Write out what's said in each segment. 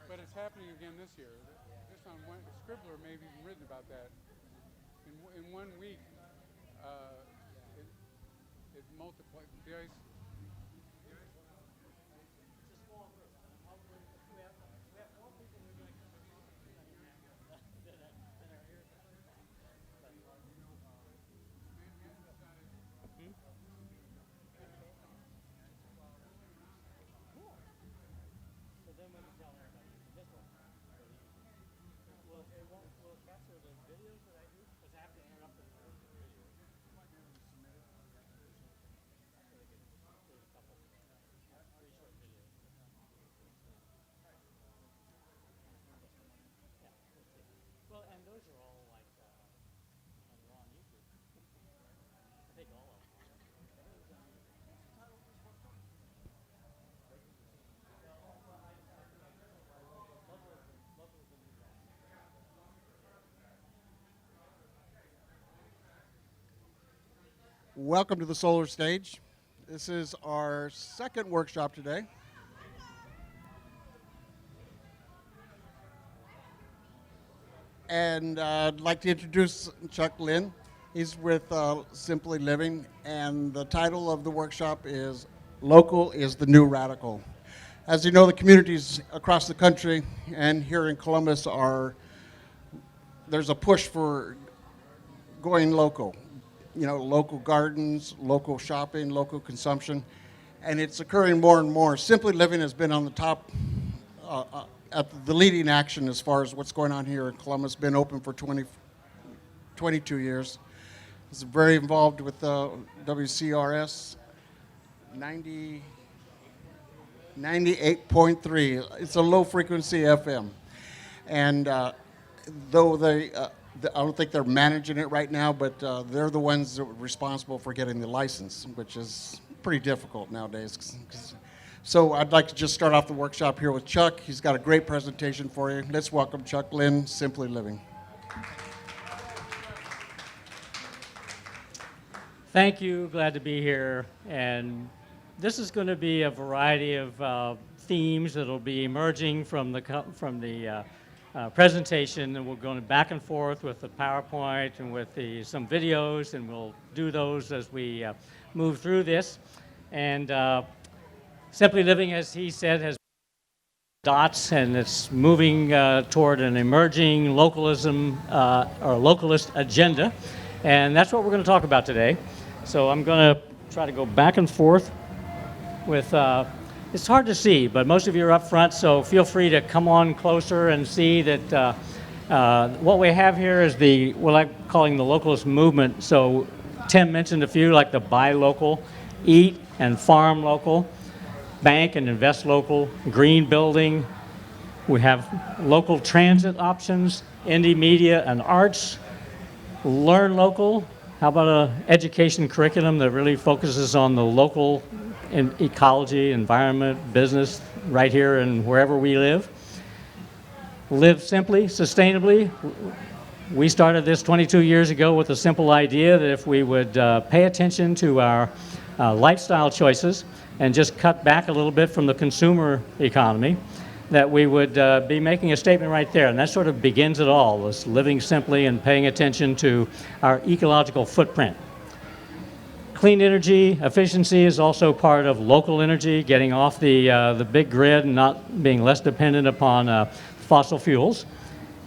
but it's happening again this year. Just on one, Scribbler may have even written about that. In 1 week, uh, it, it multiplied. The ice. Welcome to the Solar Stage. This is our second workshop today. And I'd like to introduce Chuck Lynn. He's with Simply Living, and the title of the workshop is Local is the New Radical. As you know, the communities across the country and here in Columbus there's a push for going local. You know, local gardens, local shopping, local consumption, and it's occurring more and more. Simply Living has been on the top, at the leading action as far as what's going on here in Columbus. Been open for 22 years. It's very involved with WCRS 98.3. It's a low frequency FM, and though I don't think they're managing it right now, but they're the ones that are responsible for getting the license, which is pretty difficult nowadays. So I'd like to just start off the workshop here with Chuck. He's got a great presentation for you. Let's welcome Chuck Lynn, Simply Living. Thank you. Glad to be here. And this is going to be a variety of themes that will be emerging from the presentation, and we're going back and forth with the PowerPoint and with some videos, and we'll do those as we move through this. And Simply Living, as he said, has dots, and it's moving toward an emerging localism or localist agenda, and that's what we're going to talk about today. So I'm going to try to go back and forth with it's hard to see, but most of you are up front, so feel free to come on closer and see that what we have here is what I'm calling the localist movement. So Tim mentioned a few, like the buy local, eat and farm local, bank and invest local, green building. We have local transit options, indie media and arts, learn local. How about an education curriculum that really focuses on the local in ecology, environment, business, right here and wherever we live. Live simply, sustainably. We started this 22 years ago with a simple idea that if we would pay attention to our lifestyle choices and just cut back a little bit from the consumer economy, that we would be making a statement right there. And that sort of begins it all, this living simply and paying attention to our ecological footprint. Clean energy efficiency is also part of local energy, getting off the big grid and not being less dependent upon fossil fuels.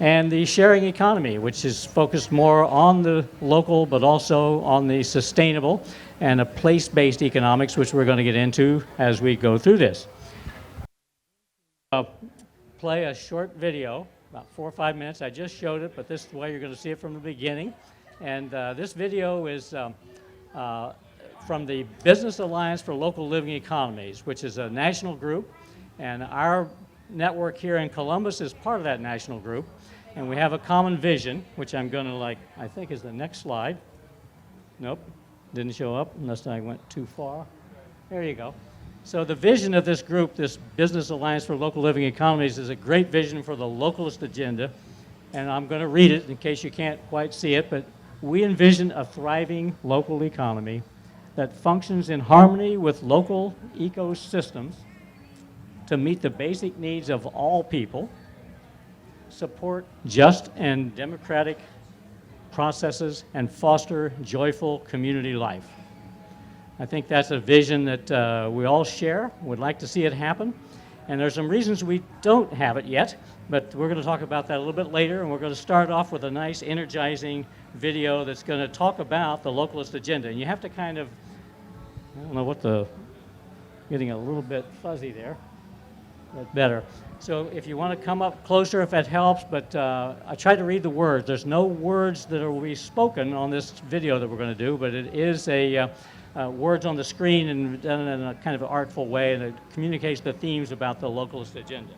And the sharing economy, which is focused more on the local but also on the sustainable and a place-based economics, which we're going to get into as we go through this. Play a short video, about 4 or 5 minutes. I just showed it, but this is the way you're going to see it from the beginning. And this video is from the Business Alliance for Local Living Economies, which is a national group, and our network here in Columbus is part of that national group, and we have a common vision, which I'm going to I think is the next slide. Nope, didn't show up unless I went too far. There you go. So the vision of this group, this Business Alliance for Local Living Economies, is a great vision for the localist agenda, and I'm going to read it in case you can't quite see it, but we envision a thriving local economy that functions in harmony with local ecosystems to to meet the basic needs of all people, support just and democratic processes, and foster joyful community life. I think that's a vision that we all share, would like to see it happen. And there's some reasons we don't have it yet, but we're going to talk about that a little bit later, and we're going to start off with a nice, energizing video that's going to talk about the localist agenda. And you have to kind of, I don't know what getting a little bit fuzzy there, but better. So if you want to come up closer, if that helps, but I tried to read the words. There's no words that will be spoken on this video that we're going to do, but it is words on the screen and done in a kind of an artful way, and it communicates the themes about the localist agenda.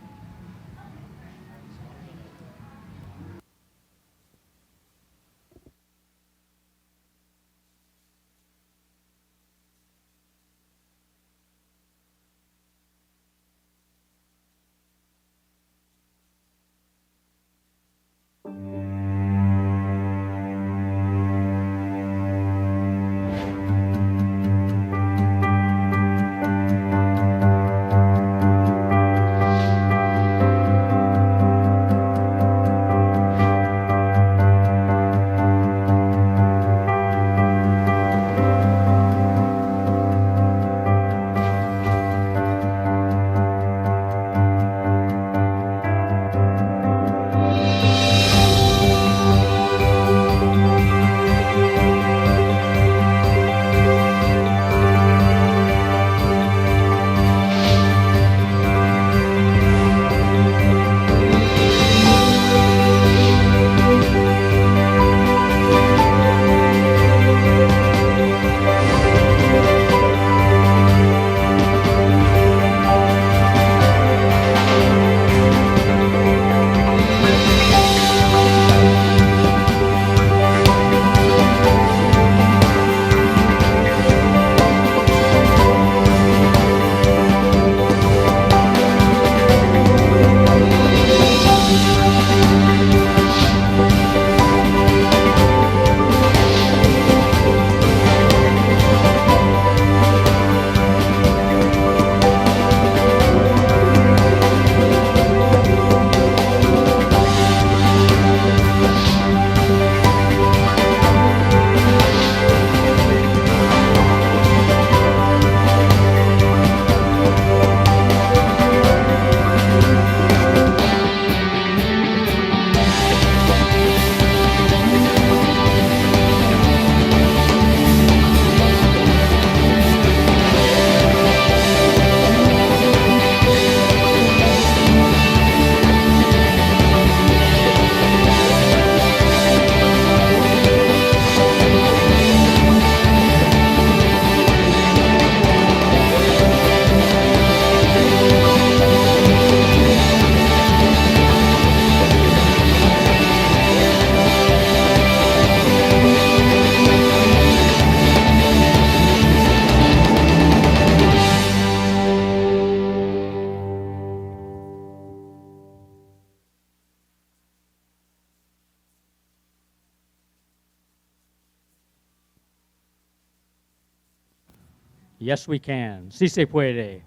Yes, we can. Si se puede.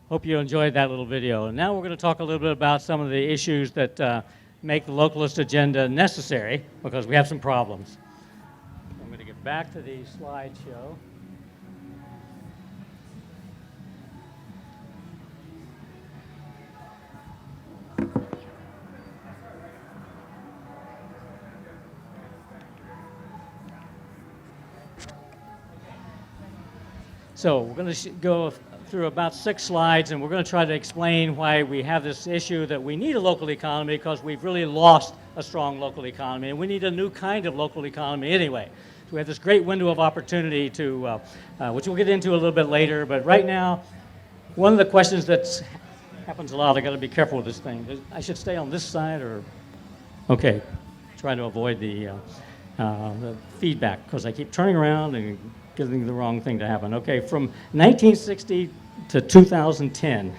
Hope you enjoyed that little video. And now we're going to talk a little bit about some of the issues that make the localist agenda necessary, because we have some problems. I'm going to get back to the slideshow. So we're going to go through about 6 slides, and we're going to try to explain why we have this issue that we need a local economy, because we've really lost a strong local economy, and we need a new kind of local economy anyway. So we have this great window of opportunity to, which we'll get into a little bit later, but right now, one of the questions that happens a lot, I got to be careful with this thing. I should stay on this side, or, okay, try to avoid the feedback, because I keep turning around and getting the wrong thing to happen. Okay, from 1960 to 2010,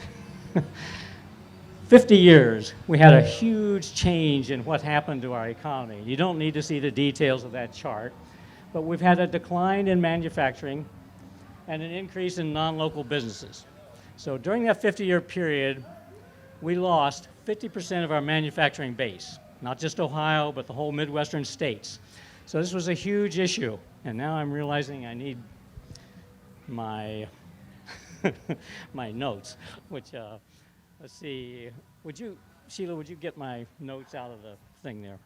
50 years, we had a huge change in what happened to our economy. You don't need to see the details of that chart, but we've had a decline in manufacturing and an increase in non-local businesses. So during that 50-year period, we lost 50% of our manufacturing base, not just Ohio, but the whole Midwestern states. So this was a huge issue, and now I'm realizing I need my my notes, which, let's see, Sheila, would you get my notes out of the thing there?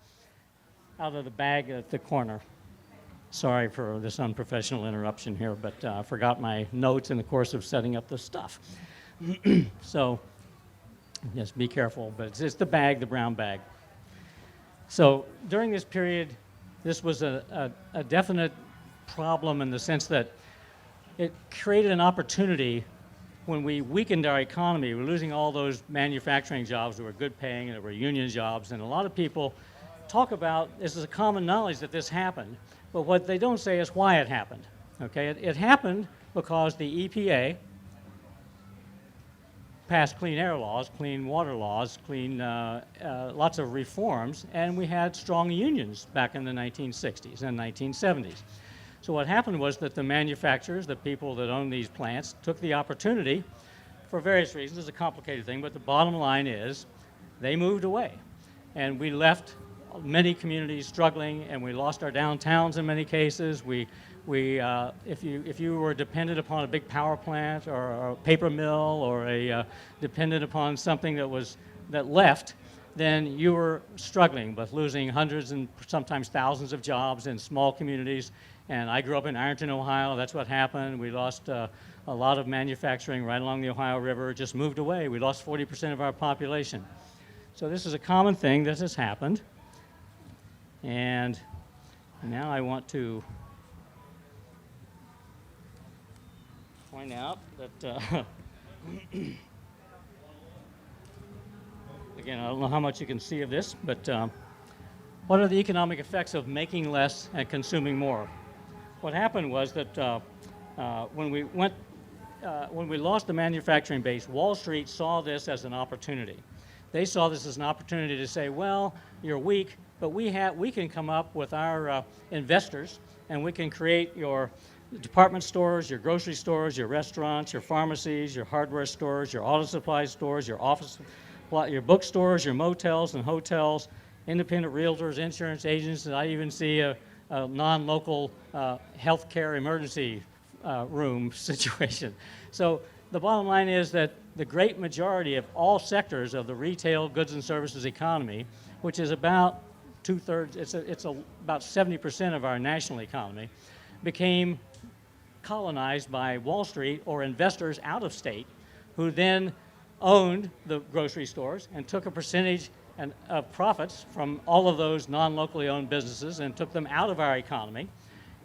Out of the bag at the corner. Sorry for this unprofessional interruption here, but I forgot my notes in the course of setting up the stuff. So, yes, be careful, but it's the bag, the brown bag. So during this period, this was a definite problem in the sense that it created an opportunity when we weakened our economy. We're losing all those manufacturing jobs that were good paying and that were union jobs, and a lot of people talk about, this is a common knowledge that this happened, but what they don't say is why it happened. Okay, it happened because the EPA passed clean air laws, clean water laws, lots of reforms, and we had strong unions back in the 1960s and 1970s. So what happened was that the manufacturers, the people that own these plants, took the opportunity for various reasons. It's a complicated thing, but the bottom line is they moved away. And we left many communities struggling, and we lost our downtowns in many cases. If you were dependent upon a big power plant or a paper mill or dependent upon something that left, then you were struggling with losing hundreds and sometimes thousands of jobs in small communities. And I grew up in Ironton, Ohio. That's what happened. We lost a lot of manufacturing right along the Ohio River. It just moved away. We lost 40% of our population. So this is a common thing that has happened. And now I want to point out that, again, I don't know how much you can see of this, but what are the economic effects of making less and consuming more? What happened was that when we lost the manufacturing base, Wall Street saw this as an opportunity. They saw this as an opportunity to say, well, you're weak, but we can come up with our investors, and we can create your department stores, your grocery stores, your restaurants, your pharmacies, your hardware stores, your auto supply stores, your office, your bookstores, your motels and hotels, independent realtors, insurance agents, and I even see a non-local healthcare emergency room situation. So the bottom line is that the great majority of all sectors of the retail goods and services economy, which is about two-thirds, it's about 70% of our national economy, became colonized by Wall Street or investors out of state who then owned the grocery stores and took a percentage of profits from all of those non-locally owned businesses and took them out of our economy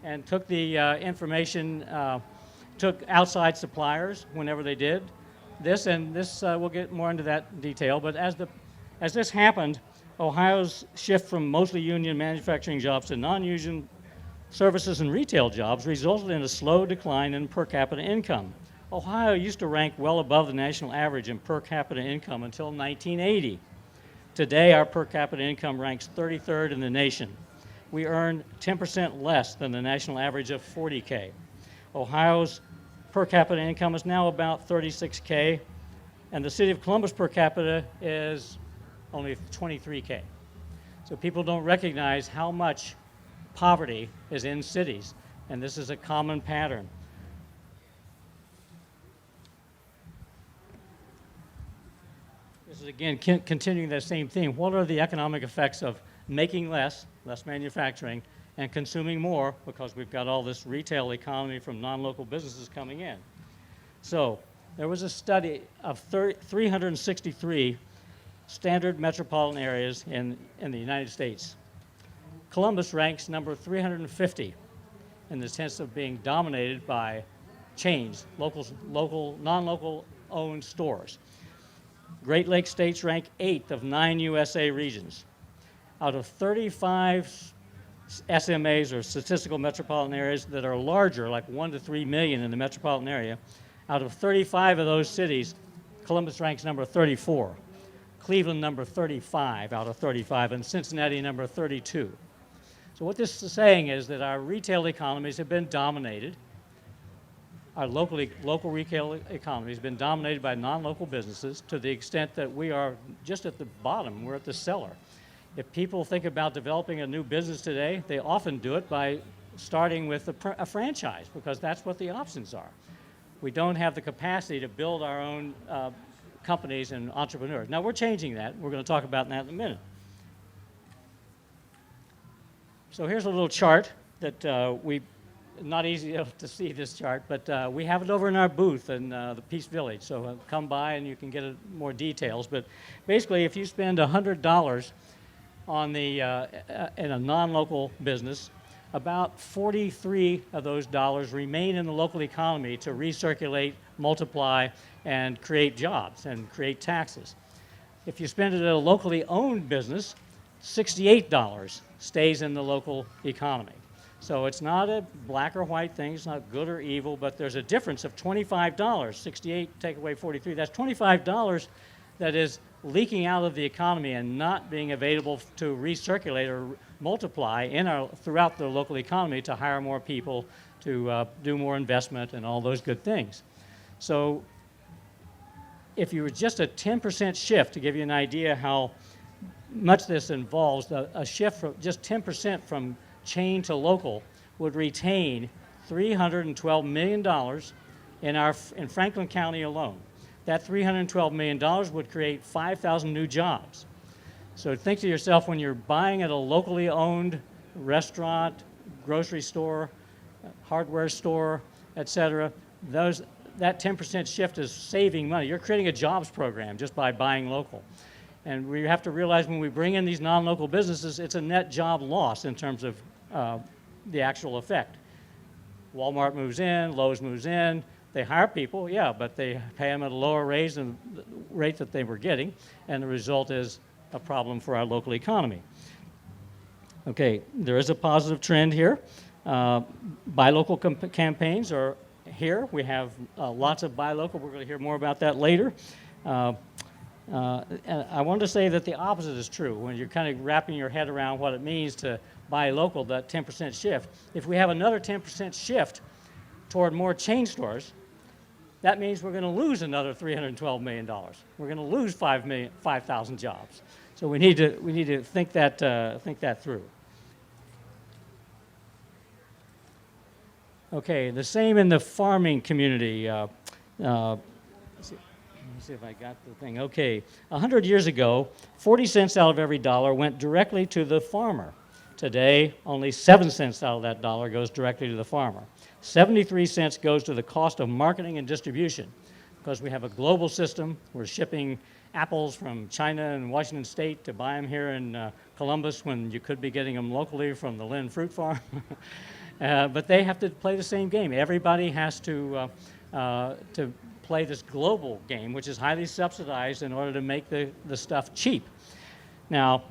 and took the information, took outside suppliers whenever they did this, and this, we'll get more into that detail, but as this happened, Ohio's shift from mostly union manufacturing jobs to non-union services and retail jobs resulted in a slow decline in per capita income. Ohio used to rank well above the national average in per capita income until 1980. Today, our per capita income ranks 33rd in the nation. We earn 10% less than the national average of $40K. Ohio's per capita income is now about $36K, and the city of Columbus per capita is only $23K. So people don't recognize how much poverty is in cities, and this is a common pattern. This is again continuing that same theme. What are the economic effects of making less manufacturing, and consuming more because we've got all this retail economy from non-local businesses coming in? So there was a study of 363 standard metropolitan areas in the United States. Columbus ranks number 350 in the sense of being dominated by chains, local, non-local owned stores. Great Lakes states rank 8th of 9 USA regions. Out of 35 SMAs, or statistical metropolitan areas, that are larger, like 1 to 3 million in the metropolitan area, out of 35 of those cities, Columbus ranks number 34. Cleveland number 35 out of 35, and Cincinnati number 32. So what this is saying is that our retail economies have been dominated. our local retail economy has been dominated by non-local businesses to the extent that we are just at the bottom. We're at the cellar. If people think about developing a new business today, they often do it by starting with a franchise, because that's what the options are. We don't have the capacity to build our own companies and entrepreneurs. Now, we're changing that. We're going to talk about that in a minute. So here's a little chart that not easy to see this chart, but we have it over in our booth in the Peace Village. So come by and you can get more details. But basically, if you spend $100 on in a non-local business, about 43 of those dollars remain in the local economy to recirculate, multiply, and create jobs and create taxes. If you spend it at a locally owned business, $68 stays in the local economy. So it's not a black or white thing, it's not good or evil, but there's a difference of $25. 68 take away 43, that's $25 that is leaking out of the economy and not being available to recirculate or multiply throughout the local economy to hire more people, to do more investment and all those good things. So if you were just a 10% shift, to give you an idea how much this involves, a shift from just 10% from chain to local would retain $312 million in Franklin County alone. That $312 million would create 5,000 new jobs. So think to yourself, when you're buying at a locally owned restaurant, grocery store, hardware store, et cetera, that 10% shift is saving money. You're creating a jobs program just by buying local. And we have to realize when we bring in these non-local businesses, it's a net job loss in terms of the actual effect. Walmart moves in, Lowe's moves in, they hire people, yeah, but they pay them at a lower rate than the rate that they were getting, and the result is a problem for our local economy. Okay, there is a positive trend here. Buy local campaigns are here. We have lots of buy local. We're going to hear more about that later. And I wanted to say that the opposite is true. When you're kind of wrapping your head around what it means to buy local, that 10% shift, if we have another 10% shift toward more chain stores, that means we're going to lose another $312 million. We're going to lose 5,000 jobs. So we need to think that through. Okay, the same in the farming community. Let me see if I got the thing. Okay, 100 years ago, 40 cents out of every dollar went directly to the farmer. Today, only 7 cents out of that dollar goes directly to the farmer. 73 cents goes to the cost of marketing and distribution. Because we have a global system, we're shipping apples from China and Washington State to buy them here in Columbus when you could be getting them locally from the Lynn Fruit Farm. But they have to play the same game. Everybody has to play this global game, which is highly subsidized in order to make the stuff cheap. Now,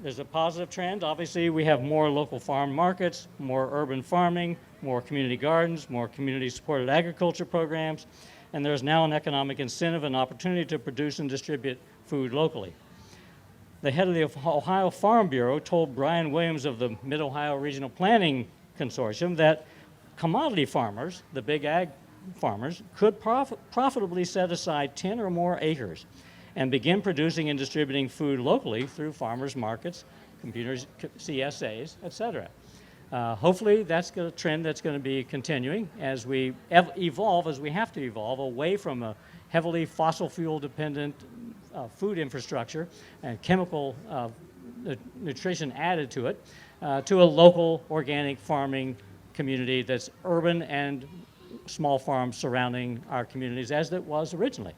there's a positive trend. Obviously, we have more local farm markets, more urban farming, more community gardens, more community-supported agriculture programs, and there's now an economic incentive and opportunity to produce and distribute food locally. The head of the Ohio Farm Bureau told Brian Williams of the Mid-Ohio Regional Planning Consortium that commodity farmers, the big ag farmers, could profitably set aside 10 or more acres and begin producing and distributing food locally through farmers markets, computers, CSAs, et cetera. Hopefully that's a trend that's going to be continuing as we evolve, as we have to evolve away from a heavily fossil fuel dependent food infrastructure and chemical nutrition added to it, to a local organic farming community that's urban and small farms surrounding our communities as it was originally.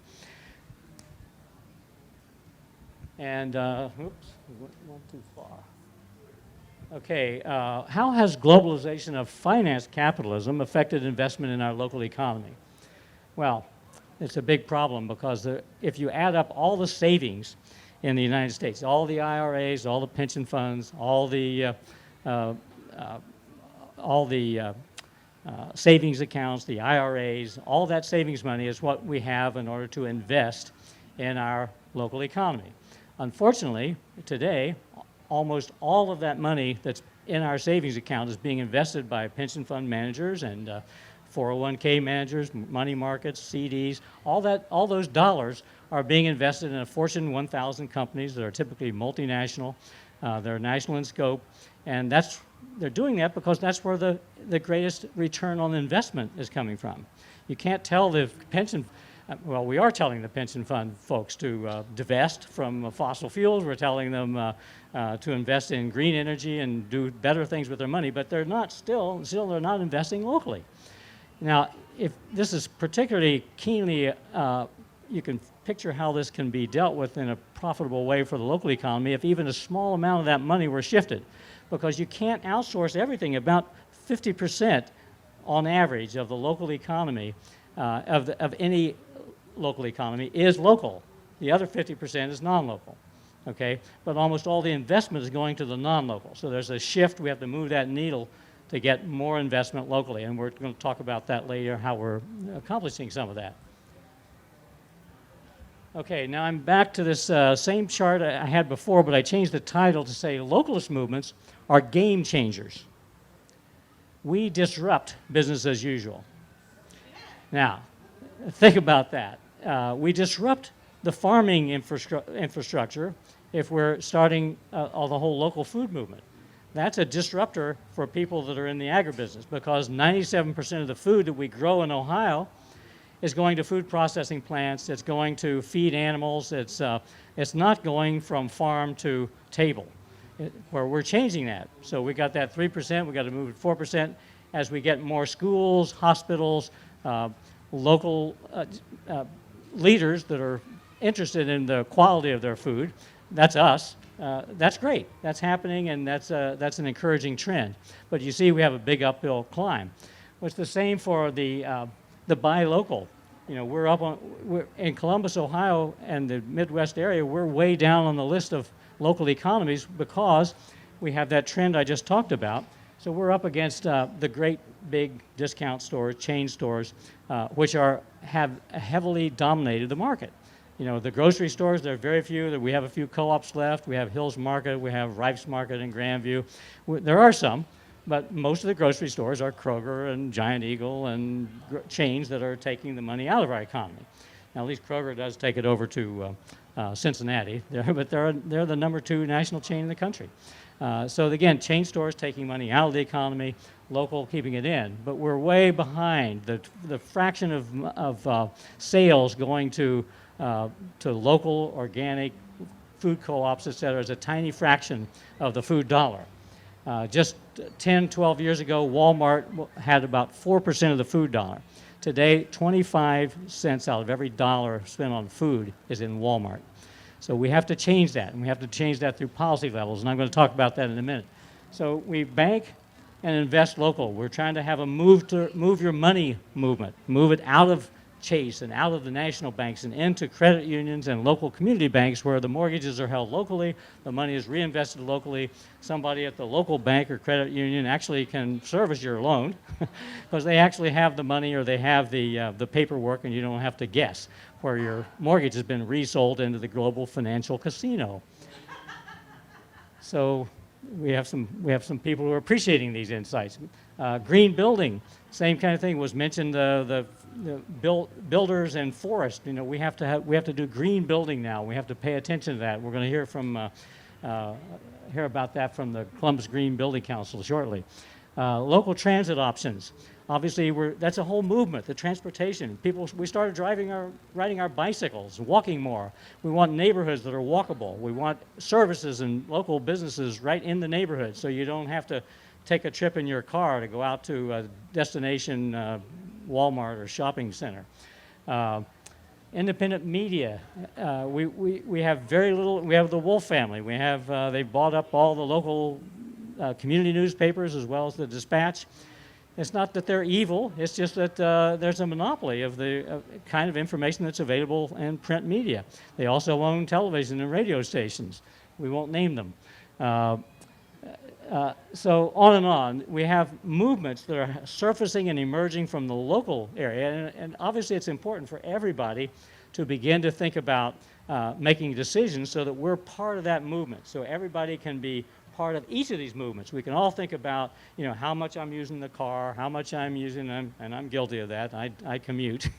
And, oops, went too far. Okay, how has globalization of finance capitalism affected investment in our local economy? Well, it's a big problem because if you add up all the savings in the United States, all the IRAs, all the pension funds, all the savings accounts, the IRAs, all that savings money is what we have in order to invest in our local economy. Unfortunately, today, almost all of that money that's in our savings account is being invested by pension fund managers and 401k managers, money markets, CDs, all those dollars are being invested in a Fortune 1000 companies that are typically multinational, they're national in scope, and they're doing that because that's where the greatest return on investment is coming from. You can't tell the pension, well, we are telling the pension fund folks to divest from fossil fuels. We're telling them to invest in green energy and do better things with their money, but they're not still they're not investing locally. Now, if this is particularly keenly, you can picture how this can be dealt with in a profitable way for the local economy if even a small amount of that money were shifted, because you can't outsource everything. About 50% on average of the local economy, of any local economy, is local. The other 50% is non-local, okay? But almost all the investment is going to the non-local. So there's a shift. We have to move that needle to get more investment locally, and we're going to talk about that later, how we're accomplishing some of that. Okay, now I'm back to this same chart I had before, but I changed the title to say localist movements are game changers. We disrupt business as usual. Now, think about that. We disrupt the farming infrastructure if we're starting the whole local food movement. That's a disruptor for people that are in the agribusiness, because 97% of the food that we grow in Ohio is going to food processing plants. It's going to feed animals. It's not going from farm to table, where we're changing that. So we got that 3%. We got to move it 4% as we get more schools, hospitals, local leaders that are interested in the quality of their food. That's us. That's great. That's happening, and that's an encouraging trend. But you see, we have a big uphill climb. Well, it's the same for the buy local. You know, we're in Columbus, Ohio, and the Midwest area. We're way down on the list of local economies because we have that trend I just talked about. So we're up against the great big discount stores, chain stores, which have heavily dominated the market. You know, the grocery stores, there are very few. We have a few co-ops left. We have Hills Market. We have Rife's Market in Grandview. There are some, but most of the grocery stores are Kroger and Giant Eagle and chains that are taking the money out of our economy. Now, at least Kroger does take it over to Cincinnati, but they're the number 2 national chain in the country. So again, chain stores taking money out of the economy, local keeping it in. But we're way behind. The fraction of sales going to local organic food co-ops, et cetera, is a tiny fraction of the food dollar. Just 10, 12 years ago, Walmart had about 4% of the food dollar. Today, 25 cents out of every dollar spent on food is in Walmart. So we have to change that, and we have to change that through policy levels, and I'm going to talk about that in a minute. So we bank and invest local. We're trying to have a move your money movement, move it out of Chase and out of the national banks and into credit unions and local community banks where the mortgages are held locally, the money is reinvested locally. Somebody at the local bank or credit union actually can service your loan because they actually have the money or they have the paperwork, and you don't have to guess, where your mortgage has been resold into the global financial casino. So we have some people who are appreciating these insights. Green building, same kind of thing was mentioned. The builders and forests. You know, we have to do green building now. We have to pay attention to that. We're going to hear about that from the Columbus Green Building Council shortly. Local transit options. Obviously, that's a whole movement. The transportation. We started riding our bicycles, walking more. We want neighborhoods that are walkable. We want services and local businesses right in the neighborhood, so you don't have to take a trip in your car to go out to a destination Walmart or shopping center. Independent media. We have very little. We have the Wolf family. We have they bought up all the local community newspapers as well as the Dispatch. It's not that they're evil. It's just that there's a monopoly of the kind of information that's available in print media. They also own television and radio stations. We won't name them. So on and on, we have movements that are surfacing and emerging from the local area, and obviously it's important for everybody to begin to think about making decisions so that we're part of that movement, so everybody can be part of each of these movements. We can all think about, how much I'm using the car, how much I'm using, and I'm guilty of that. I commute.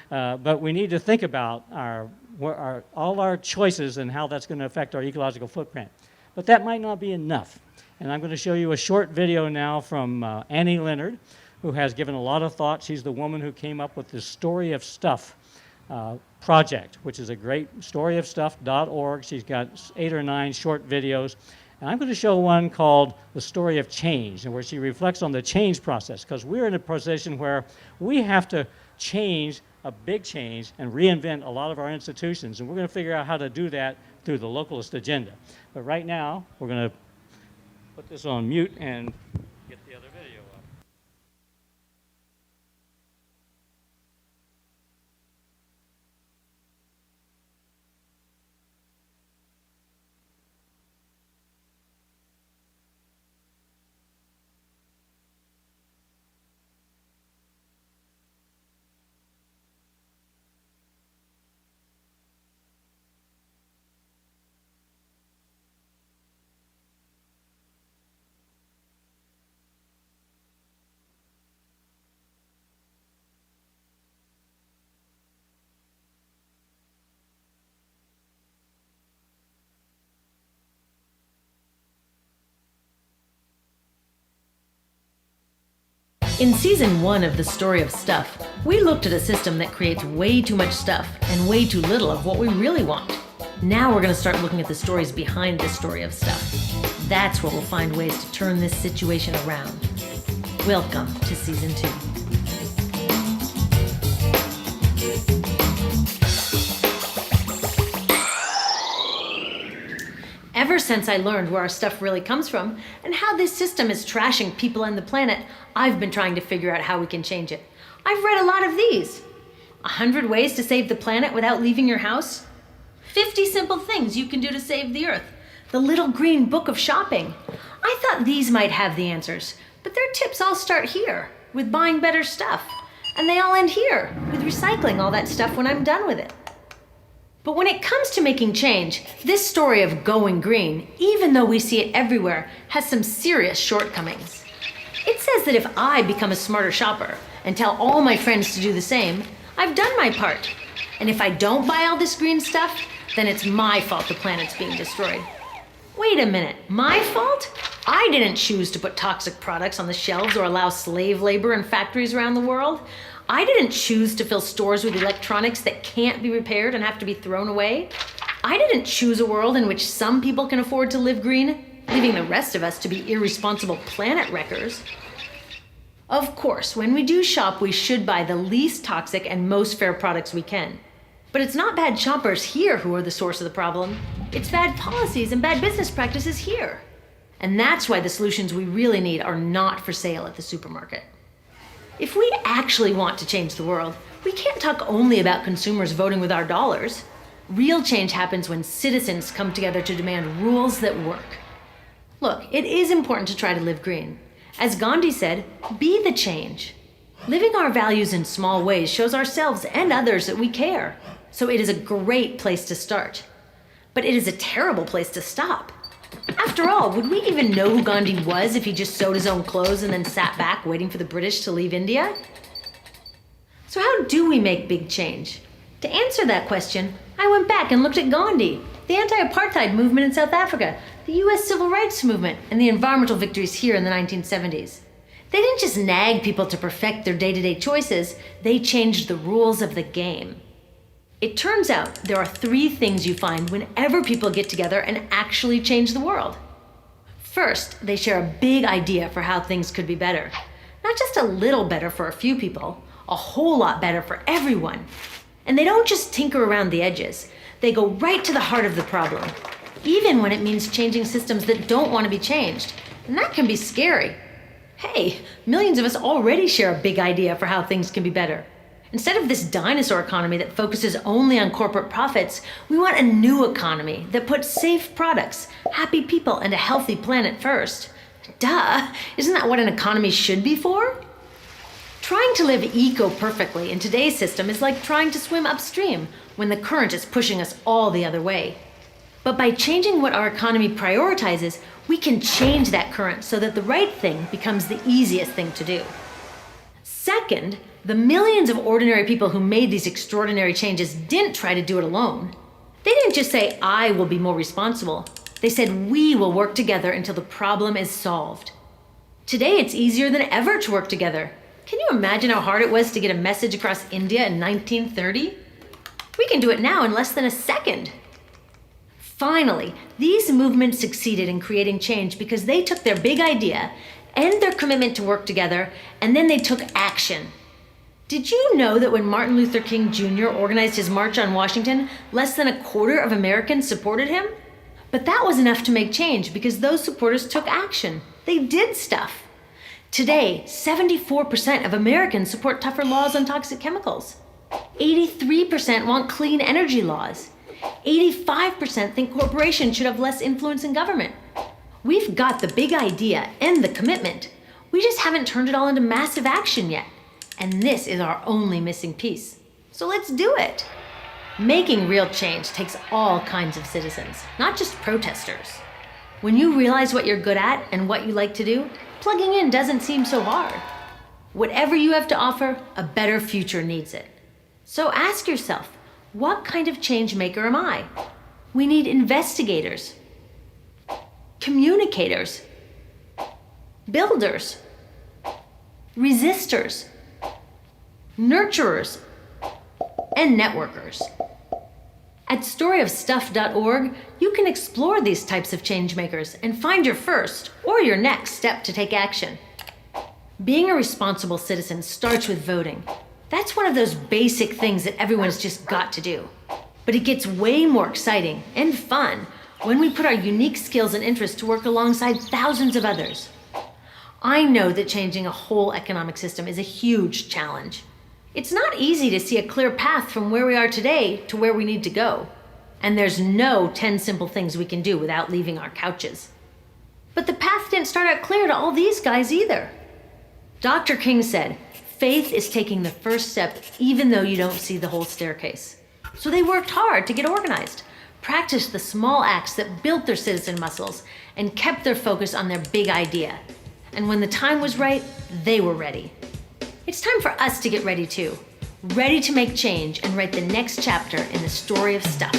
But we need to think about all our choices and how that's going to affect our ecological footprint. But that might not be enough. And I'm going to show you a short video now from Annie Leonard, who has given a lot of thought. She's the woman who came up with the Story of Stuff project, which is a great storyofstuff.org. She's got 8 or 9 short videos. And I'm going to show one called The Story of Change, and where she reflects on the change process, because we're in a position where we have to change, a big change, and reinvent a lot of our institutions. And we're going to figure out how to do that through the localist agenda. But right now, we're going to put this on mute and get the other video up. In season 1 of The Story of Stuff, we looked at a system that creates way too much stuff and way too little of what we really want. Now we're going to start looking at the stories behind the story of stuff. That's where we'll find ways to turn this situation around. Welcome to season 2. Ever since I learned where our stuff really comes from and how this system is trashing people and the planet, I've been trying to figure out how we can change it. I've read a lot of these. 100 ways to save the planet without leaving your house. 50 simple things you can do to save the earth. The Little Green Book of Shopping. I thought these might have the answers, but their tips all start here, with buying better stuff. And they all end here, with recycling all that stuff when I'm done with it. But when it comes to making change, this story of going green, even though we see it everywhere, has some serious shortcomings. It says that if I become a smarter shopper and tell all my friends to do the same, I've done my part. And if I don't buy all this green stuff, then it's my fault the planet's being destroyed. Wait a minute, my fault? I didn't choose to put toxic products on the shelves or allow slave labor in factories around the world. I didn't choose to fill stores with electronics that can't be repaired and have to be thrown away. I didn't choose a world in which some people can afford to live green, leaving the rest of us to be irresponsible planet wreckers. Of course, when we do shop, we should buy the least toxic and most fair products we can. But it's not bad shoppers here who are the source of the problem. It's bad policies and bad business practices here. And that's why the solutions we really need are not for sale at the supermarket. If we actually want to change the world, we can't talk only about consumers voting with our dollars. Real change happens when citizens come together to demand rules that work. Look, it is important to try to live green. As Gandhi said, be the change. Living our values in small ways shows ourselves and others that we care. So it is a great place to start. But it is a terrible place to stop. After all, would we even know who Gandhi was if he just sewed his own clothes and then sat back waiting for the British to leave India? So how do we make big change? To answer that question, I went back and looked at Gandhi, the anti-apartheid movement in South Africa, the US civil rights movement, and the environmental victories here in the 1970s. They didn't just nag people to perfect their day-to-day choices, they changed the rules of the game. It turns out there are 3 things you find whenever people get together and actually change the world. First, they share a big idea for how things could be better. Not just a little better for a few people, a whole lot better for everyone. And they don't just tinker around the edges. They go right to the heart of the problem, even when it means changing systems that don't want to be changed. And that can be scary. Hey, millions of us already share a big idea for how things can be better. Instead of this dinosaur economy that focuses only on corporate profits, we want a new economy that puts safe products, happy people, and a healthy planet first. Duh! Isn't that what an economy should be for? Trying to live eco-perfectly in today's system is like trying to swim upstream when the current is pushing us all the other way. But by changing what our economy prioritizes, we can change that current so that the right thing becomes the easiest thing to do. Second, the millions of ordinary people who made these extraordinary changes didn't try to do it alone. They didn't just say, I will be more responsible. They said, we will work together until the problem is solved. Today, it's easier than ever to work together. Can you imagine how hard it was to get a message across India in 1930? We can do it now in less than a second. Finally, these movements succeeded in creating change because they took their big idea and their commitment to work together, and then they took action. Did you know that when Martin Luther King Jr. organized his March on Washington, less than a quarter of Americans supported him? But that was enough to make change because those supporters took action. They did stuff. Today, 74% of Americans support tougher laws on toxic chemicals. 83% want clean energy laws. 85% think corporations should have less influence in government. We've got the big idea and the commitment. We just haven't turned it all into massive action yet. And this is our only missing piece. So let's do it. Making real change takes all kinds of citizens, not just protesters. When you realize what you're good at and what you like to do, plugging in doesn't seem so hard. Whatever you have to offer, a better future needs it. So ask yourself, what kind of change maker am I? We need investigators, communicators, builders, resistors, nurturers, and networkers. At storyofstuff.org, you can explore these types of change makers and find your first or your next step to take action. Being a responsible citizen starts with voting. That's one of those basic things that everyone's just got to do. But it gets way more exciting and fun when we put our unique skills and interests to work alongside thousands of others. I know that changing a whole economic system is a huge challenge. It's not easy to see a clear path from where we are today to where we need to go. And there's no 10 simple things we can do without leaving our couches. But the path didn't start out clear to all these guys either. Dr. King said, faith is taking the first step even though you don't see the whole staircase. So they worked hard to get organized, practiced the small acts that built their citizen muscles, and kept their focus on their big idea. And when the time was right, they were ready. It's time for us to get ready too. Ready to make change and write the next chapter in the story of stuff.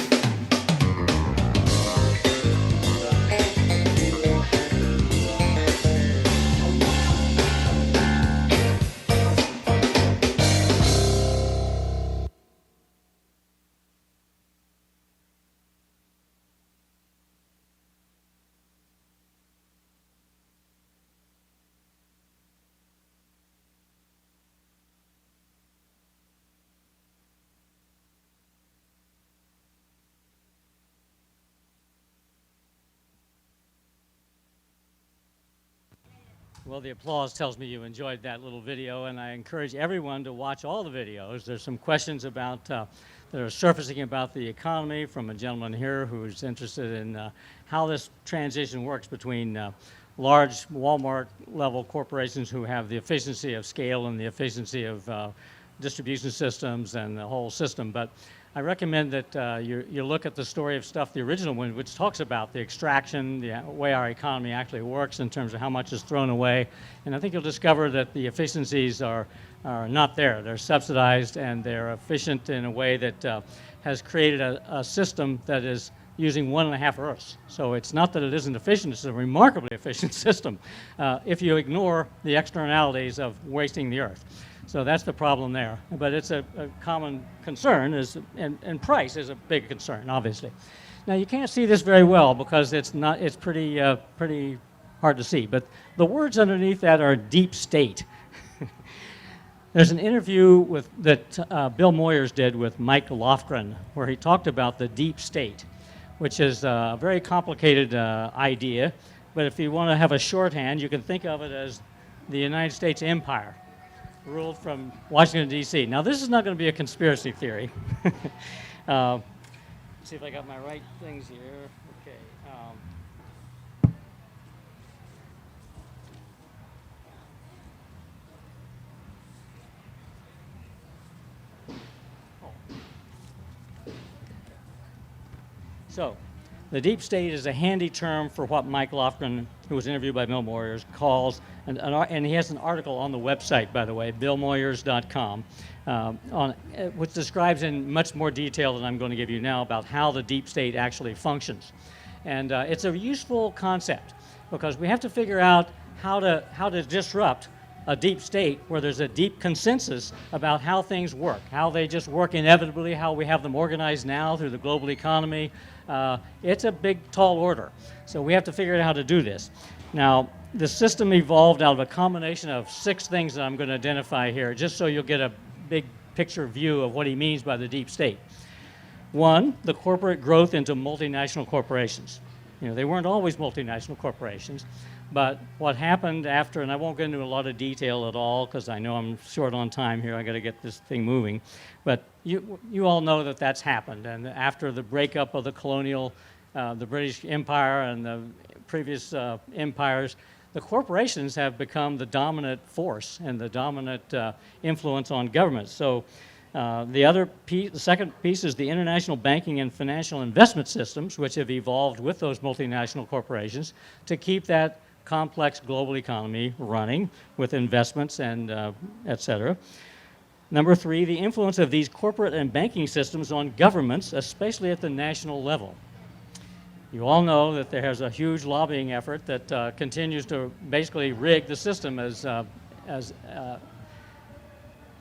Well, the applause tells me you enjoyed that little video, and I encourage everyone to watch all the videos. There's some questions about that are surfacing about the economy from a gentleman here who's interested in how this transition works between large Walmart-level corporations who have the efficiency of scale and the efficiency of distribution systems and the whole system. But I recommend that you look at the story of stuff, the original one, which talks about the extraction, the way our economy actually works in terms of how much is thrown away. And I think you'll discover that the efficiencies are not there. They're subsidized and they're efficient in a way that has created a system that is using 1.5 Earths. So it's not that it isn't efficient, it's a remarkably efficient system if you ignore the externalities of wasting the Earth. So that's the problem there. But it's a common concern, and price is a big concern, obviously. Now you can't see this very well because it's pretty hard to see. But the words underneath that are deep state. There's an interview that Bill Moyers did with Mike Lofgren where he talked about the deep state, which is a very complicated idea. But if you want to have a shorthand, you can think of it as the United States Empire, ruled from Washington, D.C. Now, this is not going to be a conspiracy theory. See if I got my right things here. Okay. So, The deep state is a handy term for what Mike Lofgren, who was interviewed by Bill Moyers, calls, and he has an article on the website, by the way, billmoyers.com, which describes in much more detail than I'm going to give you now about how the deep state actually functions. And it's a useful concept because we have to figure out how to disrupt a deep state where there's a deep consensus about how things work, how they just work inevitably, how we have them organized now through the global economy. It's a big, tall order. So we have to figure out how to do this. Now, the system evolved out of a combination of 6 things that I'm going to identify here, just so you'll get a big picture view of what he means by the deep state. 1, the corporate growth into multinational corporations. You know, they weren't always multinational corporations, but what happened after, and I won't get into a lot of detail at all because I know I'm short on time here, I got to get this thing moving, but you all know that that's happened, and after the breakup of the colonial, the British Empire and the previous empires, the corporations have become the dominant force and the dominant influence on governments. So the second piece is the international banking and financial investment systems, which have evolved with those multinational corporations to keep that complex global economy running with investments and et cetera. Number 3, the influence of these corporate and banking systems on governments, especially at the national level. You all know that there's a huge lobbying effort that continues to basically rig the system, as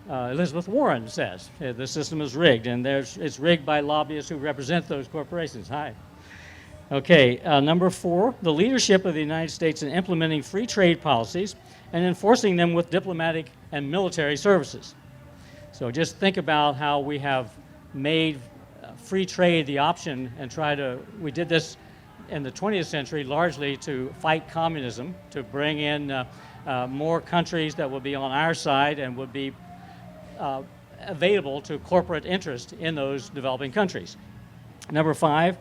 Elizabeth Warren says. The system is rigged, and it's rigged by lobbyists who represent those corporations. Hi. Okay, number 4, the leadership of the United States in implementing free trade policies and enforcing them with diplomatic and military services. So just think about how we have made free trade the option and we did this in the 20th century largely to fight communism, to bring in more countries that would be on our side and would be available to corporate interest in those developing countries. Number 5,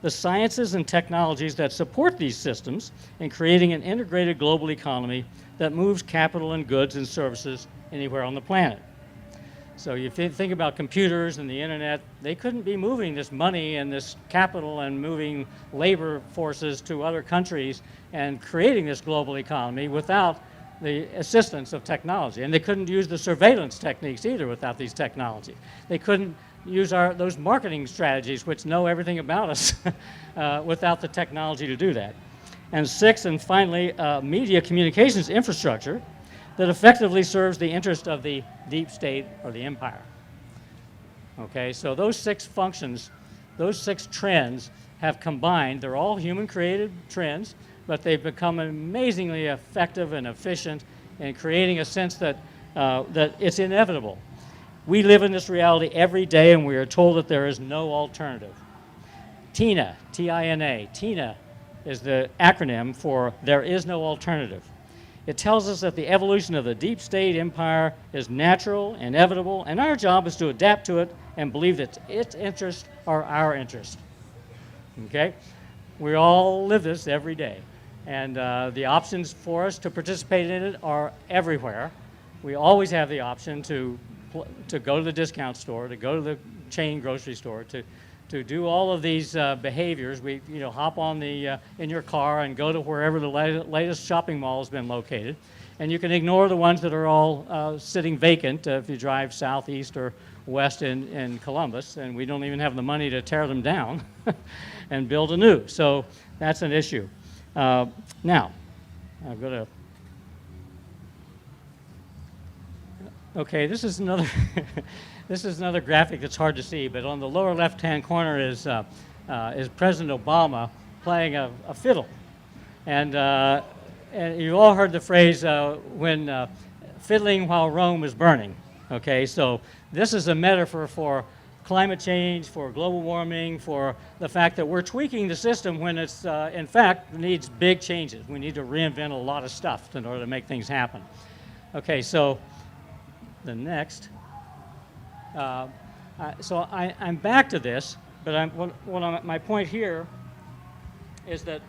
the sciences and technologies that support these systems in creating an integrated global economy that moves capital and goods and services anywhere on the planet. So you think about computers and the internet, they couldn't be moving this money and this capital and moving labor forces to other countries and creating this global economy without the assistance of technology. And they couldn't use the surveillance techniques either without these technologies. They couldn't use those marketing strategies which know everything about us without the technology to do that. And 6, and finally, media communications infrastructure that effectively serves the interest of the deep state or the empire. Okay, so those 6 functions, those 6 trends have combined. They're all human-created trends, but they've become amazingly effective and efficient in creating a sense that it's inevitable. We live in this reality every day, and we are told that there is no alternative. TINA, T-I-N-A, TINA is the acronym for There Is No Alternative. It tells us that the evolution of the deep state empire is natural, inevitable, and our job is to adapt to it and believe that its interests are our interests. Okay? We all live this every day, and the options for us to participate in it are everywhere. We always have the option to go to the discount store, to go to the chain grocery store, to do all of these behaviors. We hop on in your car and go to wherever the latest shopping mall has been located. And you can ignore the ones that are all sitting vacant if you drive southeast or west in Columbus, and we don't even have the money to tear them down and build anew. So that's an issue. Now, I've got to... Okay, this is another this is another graphic that's hard to see, but on the lower left-hand corner is President Obama playing a fiddle, and you've all heard the phrase when fiddling while Rome is burning. Okay, so this is a metaphor for climate change, for global warming, for the fact that we're tweaking the system when it's in fact needs big changes. We need to reinvent a lot of stuff in order to make things happen. Okay, so. The next. So I'm back to this, but my point here is that,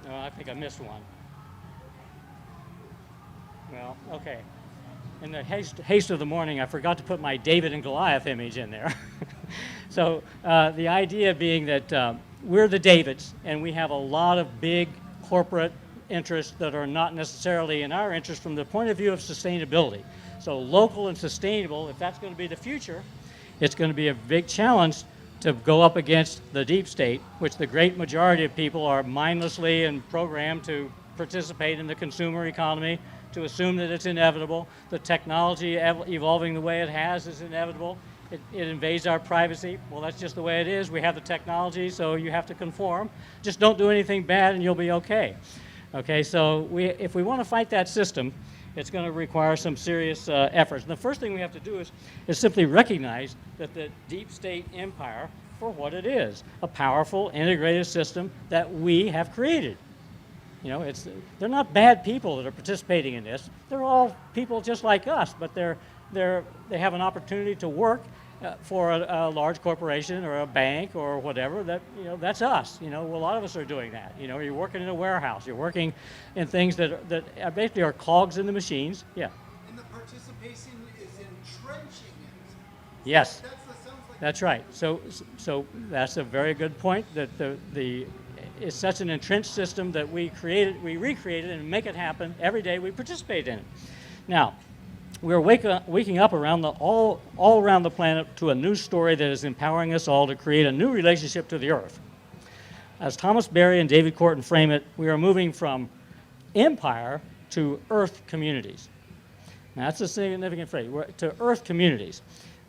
I think I missed one. Well, okay. In the haste of the morning, I forgot to put my David and Goliath image in there. So the idea being that we're the Davids, and we have a lot of big corporate interests that are not necessarily in our interest from the point of view of sustainability. So local and sustainable, if that's going to be the future, it's going to be a big challenge to go up against the deep state, which the great majority of people are mindlessly and programmed to participate in the consumer economy, to assume that it's inevitable. The technology evolving the way it has is inevitable. It invades our privacy. Well, that's just the way it is. We have the technology, so you have to conform. Just don't do anything bad and you'll be okay. Okay, so if we want to fight that system, it's going to require some serious efforts. And the first thing we have to do is simply recognize that the deep state empire, for what it is, a powerful integrated system that we have created. You know, they're not bad people that are participating in this. They're all people just like us, but they have an opportunity to work for a large corporation or a bank or whatever. That's us. You know, a lot of us are doing that. You know, you're working in a warehouse. You're working in things that basically are cogs in the machines. Yeah. And the participation is entrenching it. Yes. That's right. So that's a very good point. That it's such an entrenched system that we recreated and make it happen every day. We participate in it. Now, we're waking up all around the planet to a new story that is empowering us all to create a new relationship to the Earth. As Thomas Berry and David Corton frame it, we are moving from empire to Earth communities. Now, that's a significant phrase. We're to Earth communities.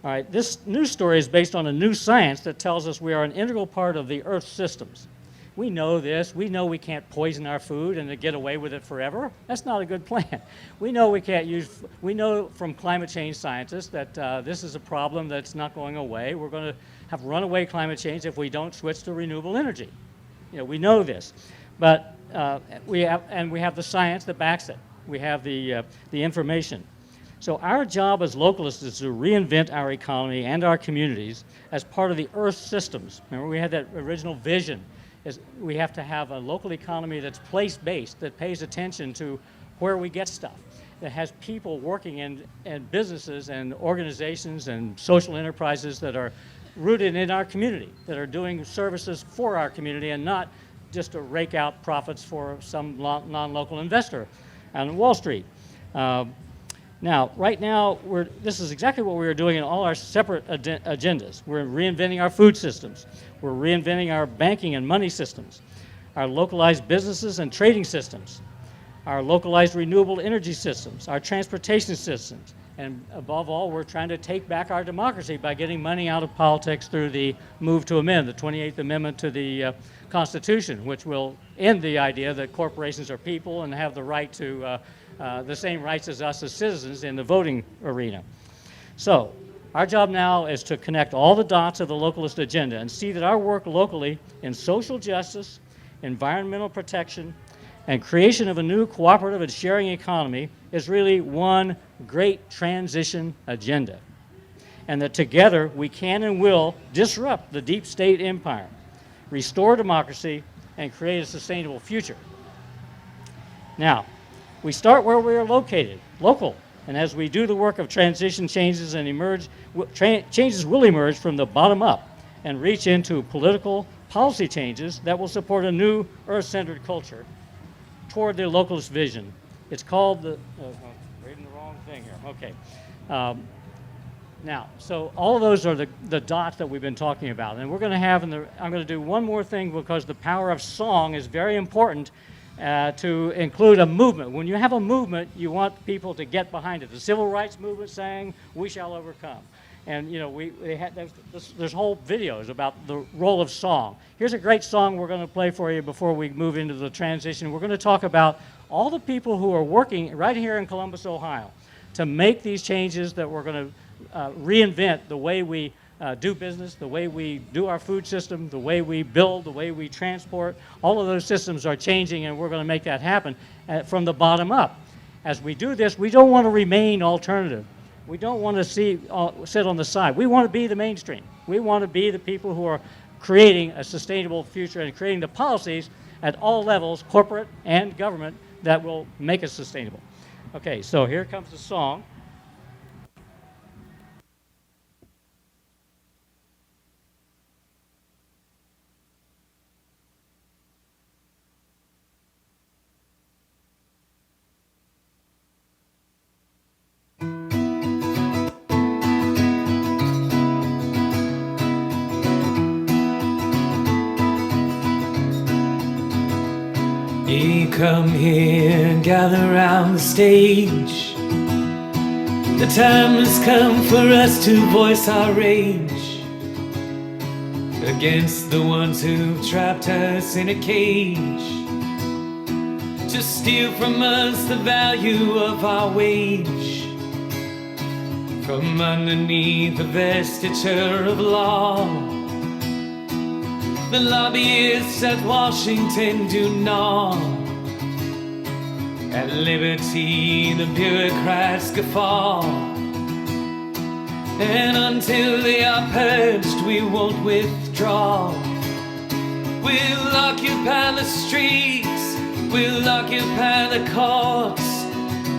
All right, this new story is based on a new science that tells us we are an integral part of the Earth systems. We know this. We know we can't poison our food and get away with it forever. That's not a good plan. We know we know from climate change scientists that this is a problem that's not going away. We're going to have runaway climate change if we don't switch to renewable energy. You know, we know this. But we have the science that backs it. We have the information. So our job as localists is to reinvent our economy and our communities as part of the Earth systems. Remember, we had that original vision. Is we have to have a local economy that's place-based, that pays attention to where we get stuff, that has people working in businesses and organizations and social enterprises that are rooted in our community, that are doing services for our community and not just to rake out profits for some non-local investor on Wall Street. Now, right now, this is exactly what we are doing in all our separate agendas. We're reinventing our food systems. We're reinventing our banking and money systems, our localized businesses and trading systems, our localized renewable energy systems, our transportation systems, and above all, we're trying to take back our democracy by getting money out of politics through the move to amend, the 28th Amendment to the Constitution, which will end the idea that corporations are people and have the right to the same rights as us as citizens in the voting arena. So our job now is to connect all the dots of the localist agenda and see that our work locally in social justice, environmental protection, and creation of a new cooperative and sharing economy is really one great transition agenda. And that together we can and will disrupt the deep state empire, restore democracy, and create a sustainable future. Now, we start where we are located, local. And as we do the work of transition, changes will emerge from the bottom up and reach into political policy changes that will support a new Earth-centered culture toward the localist vision. It's called I'm reading the wrong thing here. Okay. Now, so all of those are the dots that we've been talking about. And we're going to have, I'm going to do one more thing because the power of song is very important to include a movement. When you have a movement, you want people to get behind it. The civil rights movement saying, "We shall overcome." And you know, there's whole videos about the role of song. Here's a great song we're going to play for you before we move into the transition. We're going to talk about all the people who are working right here in Columbus, Ohio, to make these changes that we're going to reinvent the way we do business, the way we do our food system, the way we build, the way we transport. All of those systems are changing, and we're going to make that happen from the bottom up. As we do this, we don't want to remain alternative. We don't want to sit on the side. We want to be the mainstream. We want to be the people who are creating a sustainable future and creating the policies at all levels, corporate and government, that will make us sustainable. Okay, so here comes the song. Ye come here and gather round the stage. The time has come for us to voice our rage against the ones who've trapped us in a cage, to steal from us the value of our wage, from underneath the vestiture of law. The lobbyists at Washington do gnaw at liberty, the bureaucrats guffaw. And until they are purged, we won't withdraw. We'll occupy the streets, we'll occupy the courts,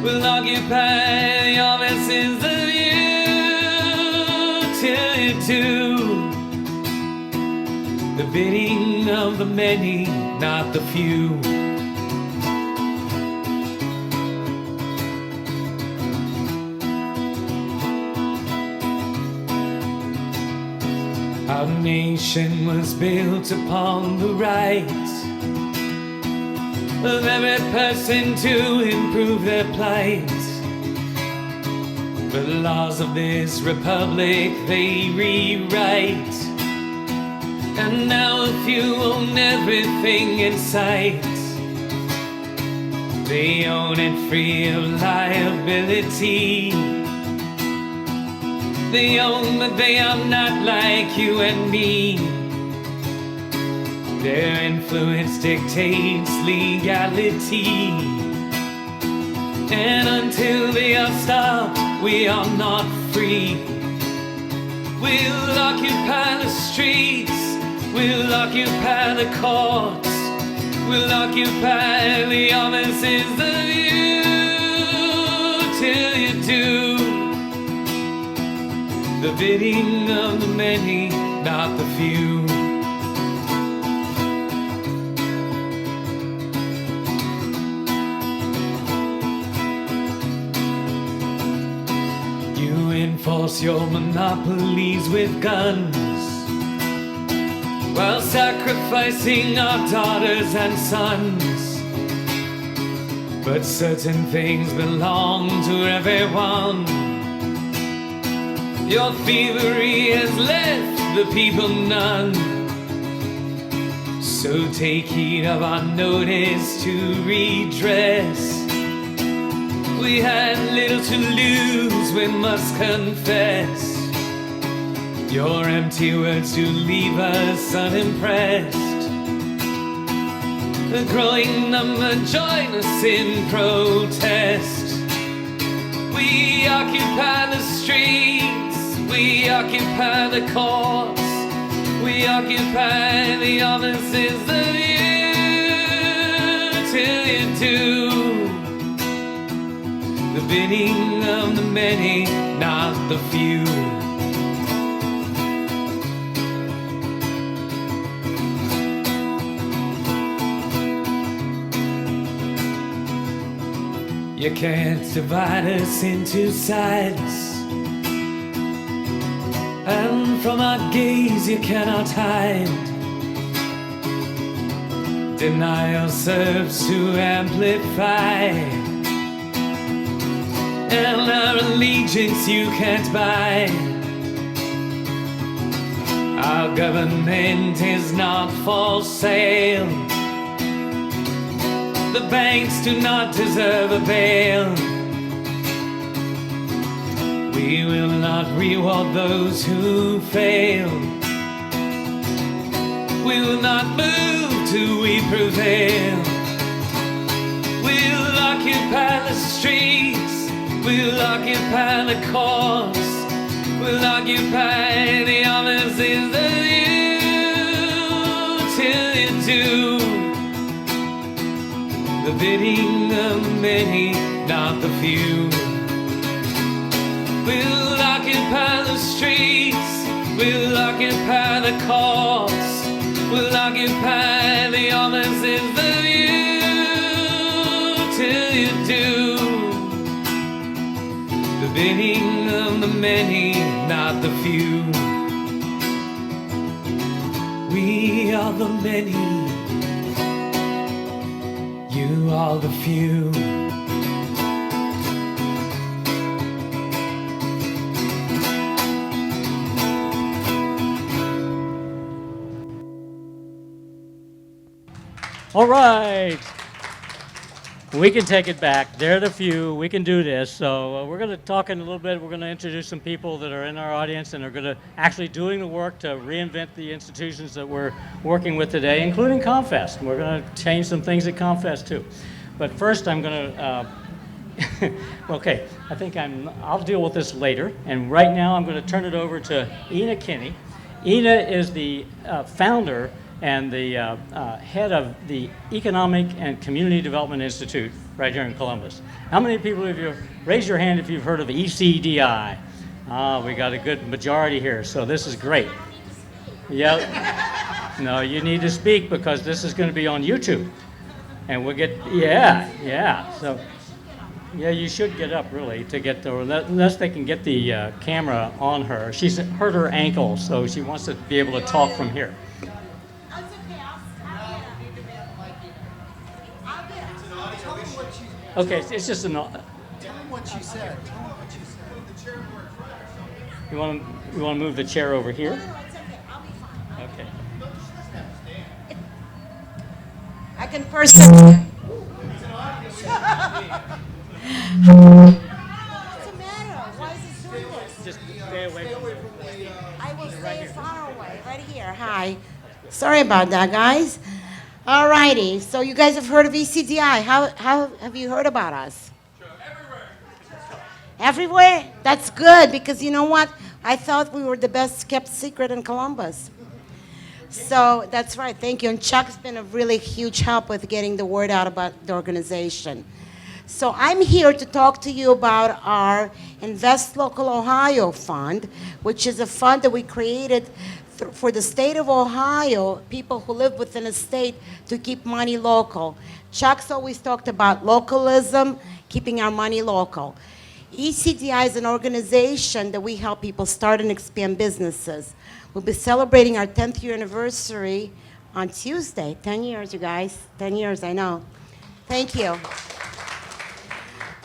we'll occupy the offices of you, till you do the bidding of the many, not the few. Our nation was built upon the right of every person to improve their plight. The laws of this republic they rewrite, and now a few own everything in sight. They own it free of liability. They own that they are not like you and me. Their influence dictates legality, and until they are stopped, we are not free. We'll occupy the streets, we'll occupy the courts, we'll occupy the offices of you, till you do the bidding of the many, not the few. You enforce your monopolies with guns, while sacrificing our daughters and sons. But certain things belong to everyone. Your thievery has left the people none. So take heed of our notice to redress. We had little to lose, we must confess. Your empty words do leave us unimpressed. A growing number join us in protest. We occupy the streets, we occupy the courts, we occupy the offices of you, till you do the bidding of the many, not the few. You can't divide us into sides, and from our gaze you cannot hide. Denial serves to amplify, and our allegiance you can't buy. Our government is not for sale. The banks do not deserve a bail. We will not reward those who fail. We will not move till we prevail. We'll occupy the streets, we'll occupy the courts, we'll occupy the offices of you, till you do the bidding of the many, not the few. We'll occupy the streets, we'll occupy the courts, we'll occupy the offices of you, till you do the bidding of the many, not the few. We are the many, all the few. All right. We can take it back. They're the few. We can do this. So we're going to talk in a little bit. We're going to introduce some people that are in our audience and are going to actually doing the work to reinvent the institutions that we're working with today, including ComFest. We're going to change some things at ComFest too. But first, I'm going to. Okay, I think I'll deal with this later. And right now, I'm going to turn it over to Ina Kinney. Ina is the founder and the head of the Economic and Community Development Institute right here in Columbus. How many people have you, raise your hand if you've heard of ECDI? We got a good majority here, so this is great. Yep. No, you need to speak because this is going to be on YouTube. And we'll get, yeah. So, yeah, you should get up really to get the, unless they can get the camera on her. She's hurt her ankle, so she wants to be able to talk from here. Okay, it's just an. Tell him what she said. Tell him what she said. You want to move the chair over here? No, it's okay. I'll be fine. Okay. I can personally. What's the matter? Why is it doing this? Just stay away from it. I will stay far away. Right here. Hi. Sorry about that, guys. Alrighty. So you guys have heard of ECDI. How have you heard about us? Everywhere? That's good because you know what? I thought we were the best kept secret in Columbus. So that's right. Thank you. And Chuck's been a really huge help with getting the word out about the organization. So I'm here to talk to you about our Invest Local Ohio Fund, which is a fund that we created for the state of Ohio, people who live within a state, to keep money local. Chuck's always talked about localism, keeping our money local. ECDI is an organization that we help people start and expand businesses. We'll be celebrating our 10th year anniversary on Tuesday. 10 years, you guys. 10 years, I know. Thank you.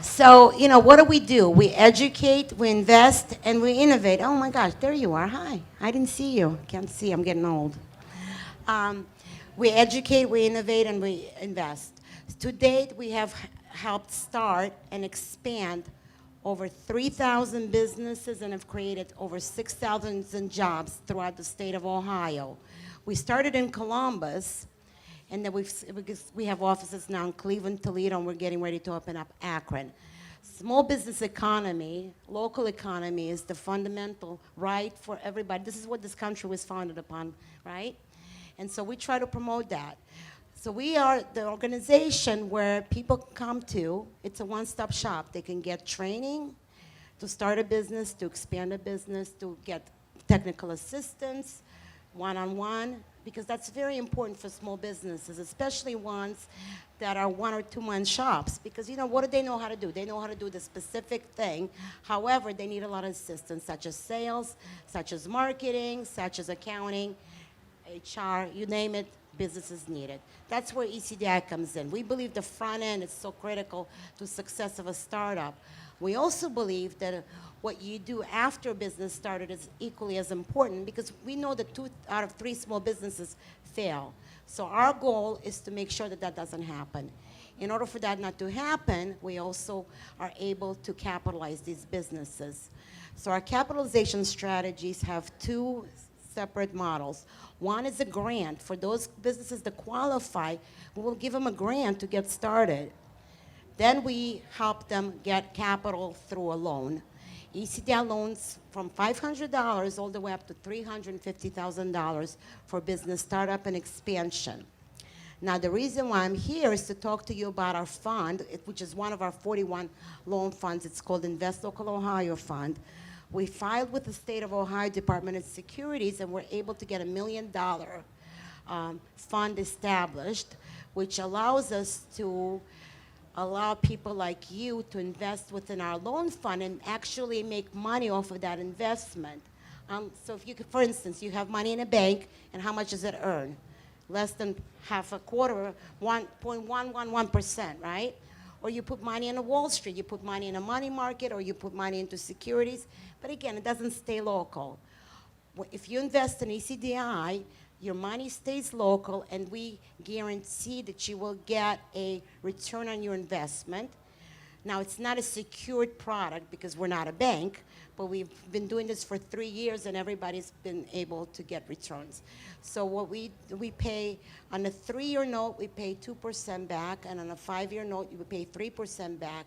So, you know, what do? We educate, we invest, and we innovate. Oh my gosh, there you are. Hi. I didn't see you. Can't see, I'm getting old. We educate, we innovate, and we invest. To date, we have helped start and expand over 3,000 businesses and have created over 6,000 jobs throughout the state of Ohio. We started in Columbus, and then we have offices now in Cleveland, Toledo, and we're getting ready to open up Akron. Small business economy, local economy is the fundamental right for everybody. This is what this country was founded upon, right? And so we try to promote that. So we are the organization where people come to. It's a one-stop shop. They can get training to start a business, to expand a business, to get technical assistance, one-on-one, because that's very important for small businesses, especially ones that are 1 or 2 man shops, because you know, what do they know how to do? They know how to do the specific thing. However, they need a lot of assistance, such as sales, such as marketing, such as accounting, HR, you name it, businesses need it. That's where ECDI comes in. We believe the front end is so critical to success of a startup. We also believe that what you do after a business started is equally as important, because we know that 2 out of 3 small businesses fail. So our goal is to make sure that that doesn't happen. In order for that not to happen, we also are able to capitalize these businesses. So our capitalization strategies have 2 separate models. One is a grant. For those businesses that qualify, we will give them a grant to get started. Then we help them get capital through a loan. ECDI loans from $500 all the way up to $350,000 for business startup and expansion. Now, the reason why I'm here is to talk to you about our fund, which is one of our 41 loan funds. It's called Invest Local Ohio Fund. We filed with the State of Ohio Department of Securities, and we're able to get $1 million fund established, which allows us to allow people like you to invest within our loan fund and actually make money off of that investment. So if you could, for instance, you have money in a bank, and how much does it earn? less than half a quarter, 1.111%, right? Or you put money in a Wall Street, you put money in a money market, or you put money into securities. But again, it doesn't stay local. If you invest in ECDI, your money stays local, and we guarantee that you will get a return on your investment. Now, it's not a secured product because we're not a bank, but we've been doing this for 3 years, and everybody's been able to get returns. So what we pay on a 3-year note, we pay 2% back, and on a 5-year note, you pay 3% back.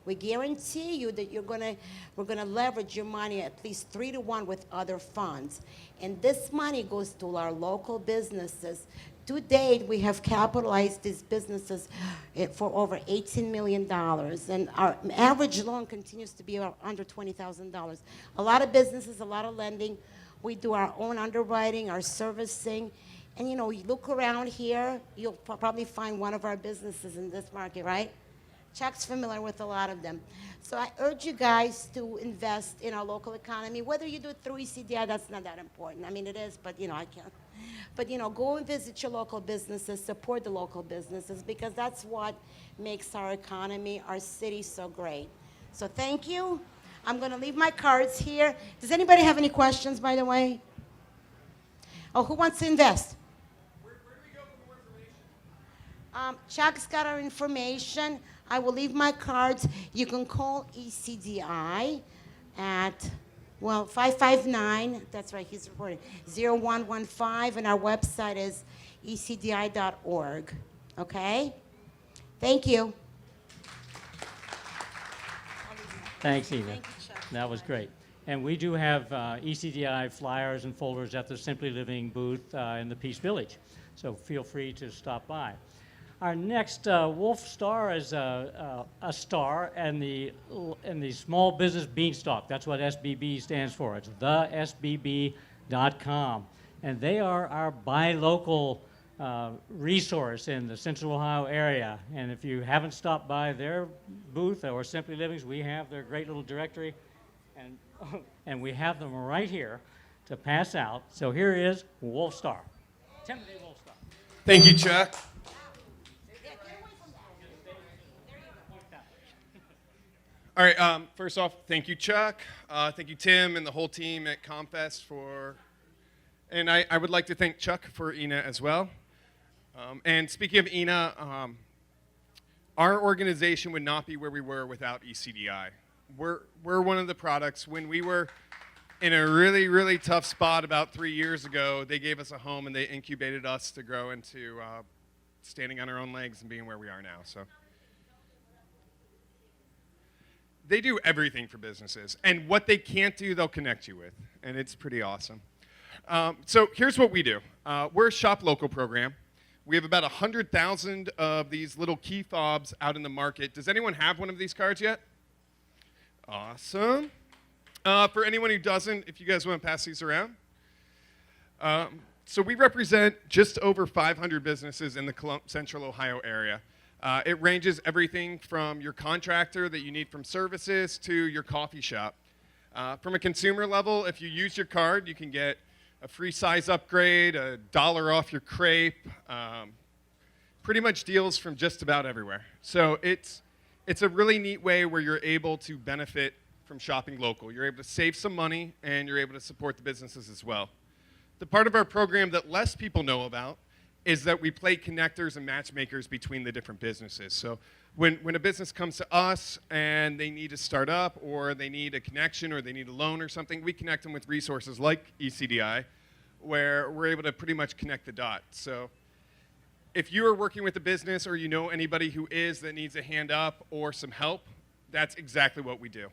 We guarantee you that we're gonna leverage your money at least 3 to 1 with other funds. And this money goes to our local businesses. To date, we have capitalized these businesses for over $18 million. And our average loan continues to be under $20,000. A lot of businesses, a lot of lending. We do our own underwriting, our servicing. And you know, you look around here, you'll probably find one of our businesses in this market, right? Chuck's familiar with a lot of them. So I urge you guys to invest in our local economy. Whether you do it through ECDI, that's not that important. I mean, it is, but you know, I can't. But you know, go and visit your local businesses, support the local businesses, because that's what makes our economy, our city so great. So thank you. I'm going to leave my cards here. Does anybody have any questions, by the way? Oh, who wants to invest? Where do we go for more information? Chuck's got our information. I will leave my cards. You can call ECDI at, well, 559, that's right, he's reporting, 0115, and our website is ecdi.org. Okay? Thank you. Thanks, Eva. Thank you, Chuck. That was great. And we do have ECDI flyers and folders at the Simply Living booth in the Peace Village. So feel free to stop by. Our next Wolf Star is a star in the Small Business Beanstalk. That's what SBB stands for. It's thesbb.com. And they are our buy local resource in the Central Ohio area. And if you haven't stopped by their booth or Simply Living's, we have their great little directory. And we have them right here to pass out. So here is Wolf Star. Timothy Wolf Star. Thank you, Chuck. All right, first off, thank you, Chuck. Thank you, Tim, and the whole team at ComFest and I would like to thank Chuck for Ina as well. And speaking of Ina, our organization would not be where we were without ECDI. We're one of the products. When we were in a really, really tough spot about 3 years ago, they gave us a home and they incubated us to grow into standing on our own legs and being where we are now. So they do everything for businesses, and what they can't do, they'll connect you with, and it's pretty awesome. So here's what we do. We're a shop local program. We have about 100,000 of these little key fobs out in the market. Does anyone have one of these cards yet? Awesome. For anyone who doesn't, if you guys want to pass these around. So we represent just over 500 businesses in the Central Ohio area. It ranges everything from your contractor that you need from services to your coffee shop. From a consumer level, if you use your card, you can get a free size upgrade, $1 off your crepe, pretty much deals from just about everywhere. So it's a really neat way where you're able to benefit from shopping local. You're able to save some money, and you're able to support the businesses as well. The part of our program that less people know about is that we play connectors and matchmakers between the different businesses. So when a business comes to us and they need to start up, or they need a connection, or they need a loan or something, we connect them with resources like ECDI, where we're able to pretty much connect the dots. So if you are working with a business, or you know anybody who is that needs a hand up or some help, that's exactly what we do.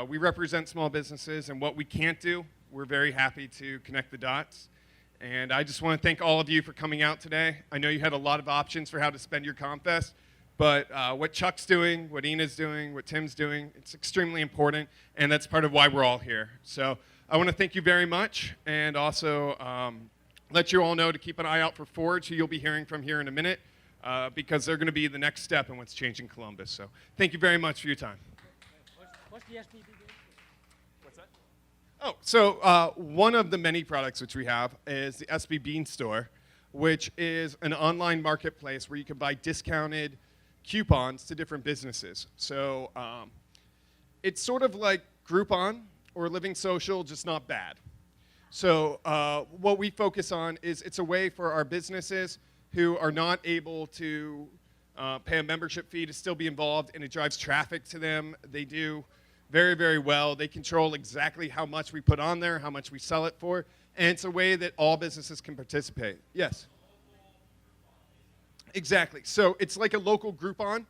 We represent small businesses, and what we can't do, we're very happy to connect the dots. And I just want to thank all of you for coming out today. I know you had a lot of options for how to spend your ComFest, but what Chuck's doing, what Ina's doing, what Tim's doing, it's extremely important, and that's part of why we're all here. So I want to thank you very much, and also let you all know to keep an eye out for Forge, who you'll be hearing from here in a minute, because they're going to be the next step in what's changing Columbus. So thank you very much for your time. What's the SBB? What's that? Oh, so one of the many products which we have is the SB Bean Store. which is an online marketplace where you can buy discounted coupons to different businesses. So it's sort of like Groupon or Living Social, just not bad. So what we focus on is it's a way for our businesses who are not able to pay a membership fee to still be involved, and it drives traffic to them. They do very, very well. They control exactly how much we put on there, how much we sell it for, and it's a way that all businesses can participate. Yes? Exactly. So it's like a local Groupon,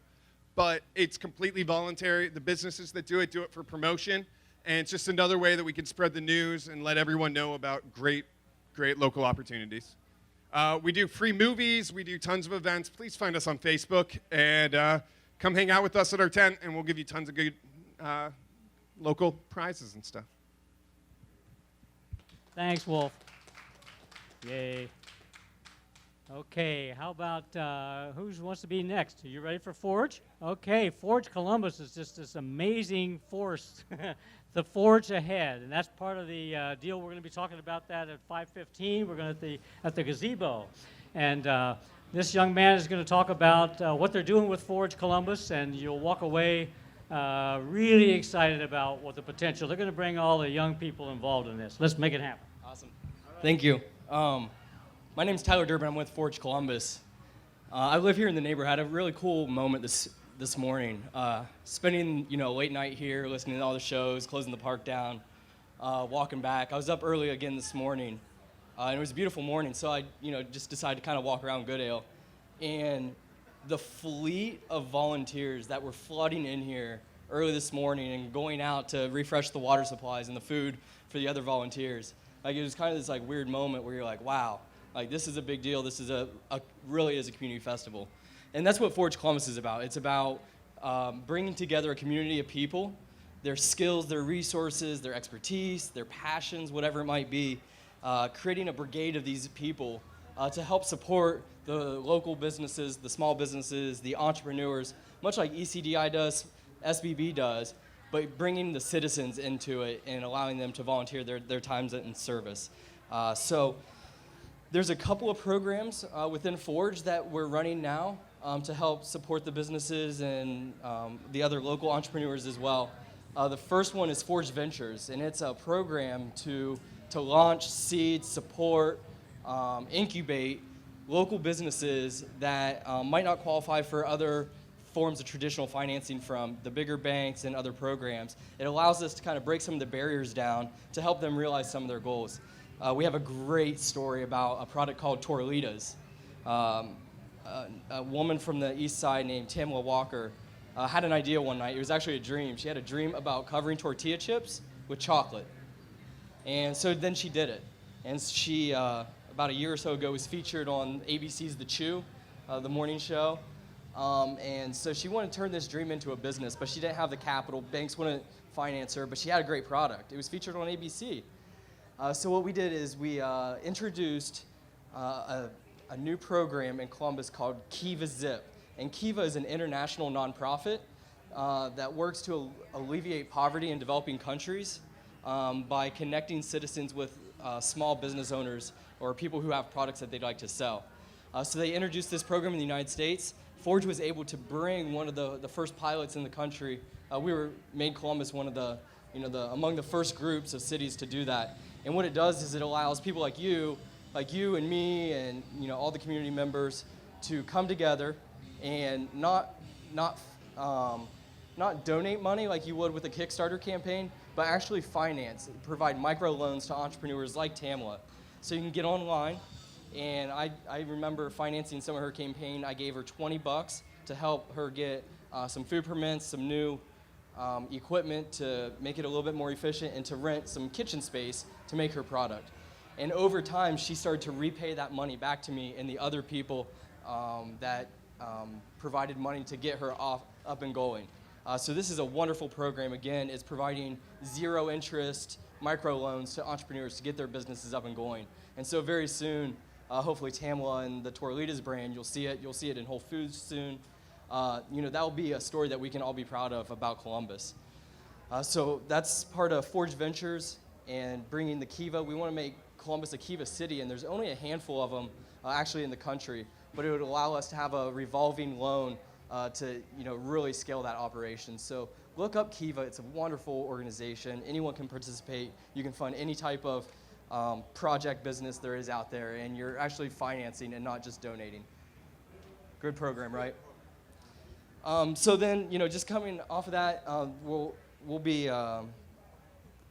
but it's completely voluntary. The businesses that do it for promotion, and it's just another way that we can spread the news and let everyone know about great, great local opportunities. We do free movies. We do tons of events. Please find us on Facebook and come hang out with us at our tent, and we'll give you tons of good local prizes and stuff. Thanks, Wolf. Yay. Okay, how about who wants to be next? Are you ready for Forge? Okay, Forge Columbus is just this amazing force, the Forge ahead, and that's part of the deal. We're going to be talking about that at 5:15. We're going to at the gazebo, and this young man is going to talk about what they're doing with Forge Columbus, and you'll walk away really excited about what the potential. They're going to bring all the young people involved in this. Let's make it happen. Awesome. Thank you. My name's Tyler Durbin. I'm with Forge Columbus. I live here in the neighborhood. I had a really cool moment this morning. Spending late night here, listening to all the shows, closing the park down, walking back. I was up early again this morning, and it was a beautiful morning. So I just decided to kind of walk around Goodale, and the fleet of volunteers that were flooding in here early this morning and going out to refresh the water supplies and the food for the other volunteers. Like, it was kind of this weird moment where you're like, wow. This is a big deal. This is really is a community festival. And that's what Forge Columbus is about. It's about bringing together a community of people, their skills, their resources, their expertise, their passions, whatever it might be, creating a brigade of these people to help support the local businesses, the small businesses, the entrepreneurs, much like ECDI does, SBB does, but bringing the citizens into it and allowing them to volunteer their times in service. So there's a couple of programs within Forge that we're running now to help support the businesses and the other local entrepreneurs as well. The first one is Forge Ventures, and it's a program to launch, seed, support, incubate local businesses that might not qualify for other forms of traditional financing from the bigger banks and other programs. It allows us to kind of break some of the barriers down to help them realize some of their goals. We have a great story about a product called Torlitas. A woman from the east side named Tamla Walker had an idea one night. It was actually a dream. She had a dream about covering tortilla chips with chocolate. And so then she did it. And she, about a year or so ago, was featured on ABC's The Chew, the morning show. And so she wanted to turn this dream into a business, but she didn't have the capital. Banks wouldn't finance her, but she had a great product. It was featured on ABC. So what we did is we introduced a new program in Columbus called Kiva Zip. And Kiva is an international nonprofit that works to alleviate poverty in developing countries by connecting citizens with small business owners or people who have products that they'd like to sell. So they introduced this program in the United States. Forge was able to bring one of the first pilots in the country. We made Columbus one of among the first groups of cities to do that. And what it does is it allows people like you and me and all the community members to come together and not donate money like you would with a Kickstarter campaign, but actually finance, provide microloans to entrepreneurs like Tamla. So you can get online, and I remember financing some of her campaign. I gave her $20 to help her get some food permits, some new equipment to make it a little bit more efficient, and to rent some kitchen space to make her product. And over time, she started to repay that money back to me and the other people that provided money to get her up and going. So this is a wonderful program. Again, it's providing zero interest microloans to entrepreneurs to get their businesses up and going. And so very soon, hopefully Tamla and the Torlitas brand, you'll see it in Whole Foods soon. That'll be a story that we can all be proud of about Columbus. So that's part of Forge Ventures and bringing the Kiva. We want to make Columbus a Kiva city, and there's only a handful of them actually in the country. But it would allow us to have a revolving loan to really scale that operation. So look up Kiva. It's a wonderful organization. Anyone can participate. You can fund any type of project business there is out there, and you're actually financing and not just donating. Good program, right? So then, just coming off of that, we'll be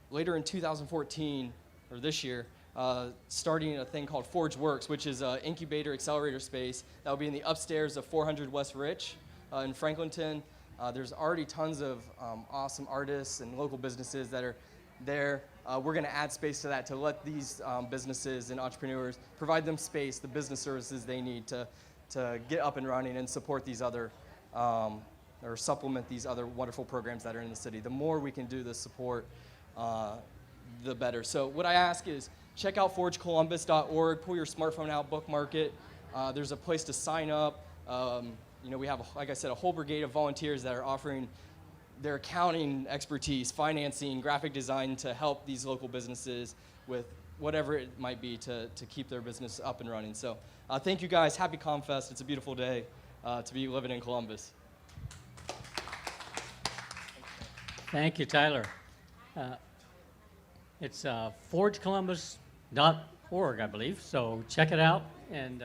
later in 2014 or this year starting a thing called Forge Works, which is an incubator accelerator space that will be in the upstairs of 400 West Rich in Franklinton. There's already tons of awesome artists and local businesses that are there. We're going to add space to that to let these businesses and entrepreneurs provide them space, the business services they need to get up and running and support these other or supplement these other wonderful programs that are in the city. The more we can do to support, the better. So what I ask is check out forgecolumbus.org, pull your smartphone out, bookmark it. There's a place to sign up. We have, like I said, a whole brigade of volunteers that are offering their accounting expertise, financing, graphic design to help these local businesses with whatever it might be to keep their business up and running. So thank you guys. Happy ComFest. It's a beautiful day to be living in Columbus. Thank you, Tyler. It's forgecolumbus.org, I believe, so check it out and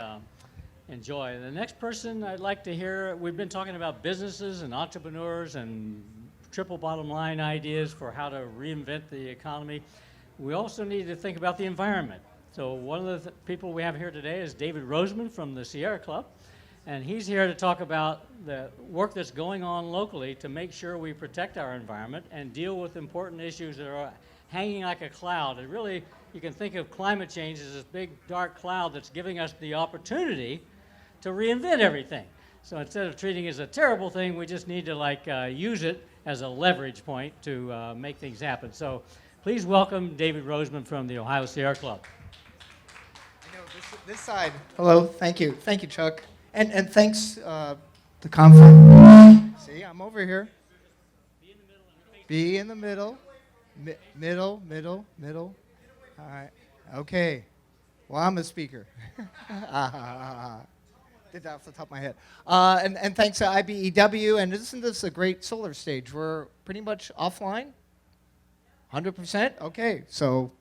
enjoy. The next person I'd like to hear, we've been talking about businesses and entrepreneurs and triple bottom line ideas for how to reinvent the economy. We also need to think about the environment. So one of the people we have here today is David Roseman from the Sierra Club, and he's here to talk about the work that's going on locally to make sure we protect our environment and deal with important issues that are hanging like a cloud. And really, you can think of climate change as this big dark cloud that's giving us the opportunity to reinvent everything. So instead of treating it as a terrible thing, we just need to use it as a leverage point to make things happen. So please welcome David Roseman from the Ohio Sierra Club. I know this side. Hello, thank you, Chuck, and thanks to ComFest. See, I'm over here. Be in the middle. Middle. All right. Okay. Well, I'm a speaker. Did that off the top of my head. And thanks to IBEW. And isn't this a great solar stage? We're pretty much offline? 100%? Okay. So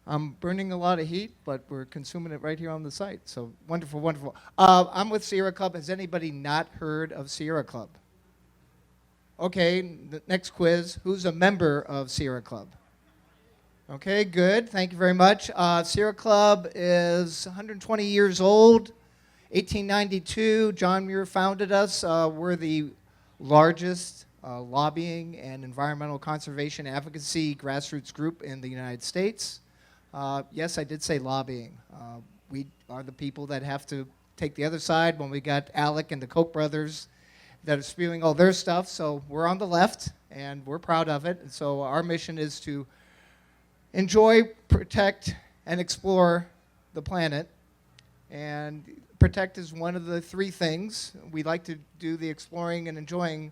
I'm burning a lot of heat, but we're consuming it right here on the site. So wonderful, wonderful. I'm with Sierra Club. Has anybody not heard of Sierra Club? Okay, the next quiz. Who's a member of Sierra Club? Okay, good. Thank you very much. Sierra Club is 120 years old. 1892, John Muir founded us. We're the largest lobbying and environmental conservation advocacy grassroots group in the United States. Yes, I did say lobbying. We are the people that have to take the other side when we got Alec and the Koch brothers that are spewing all their stuff. So we're on the left, and we're proud of it. And so our mission is to enjoy, protect, and explore the planet. And protect is one of the three things. We like to do the exploring and enjoying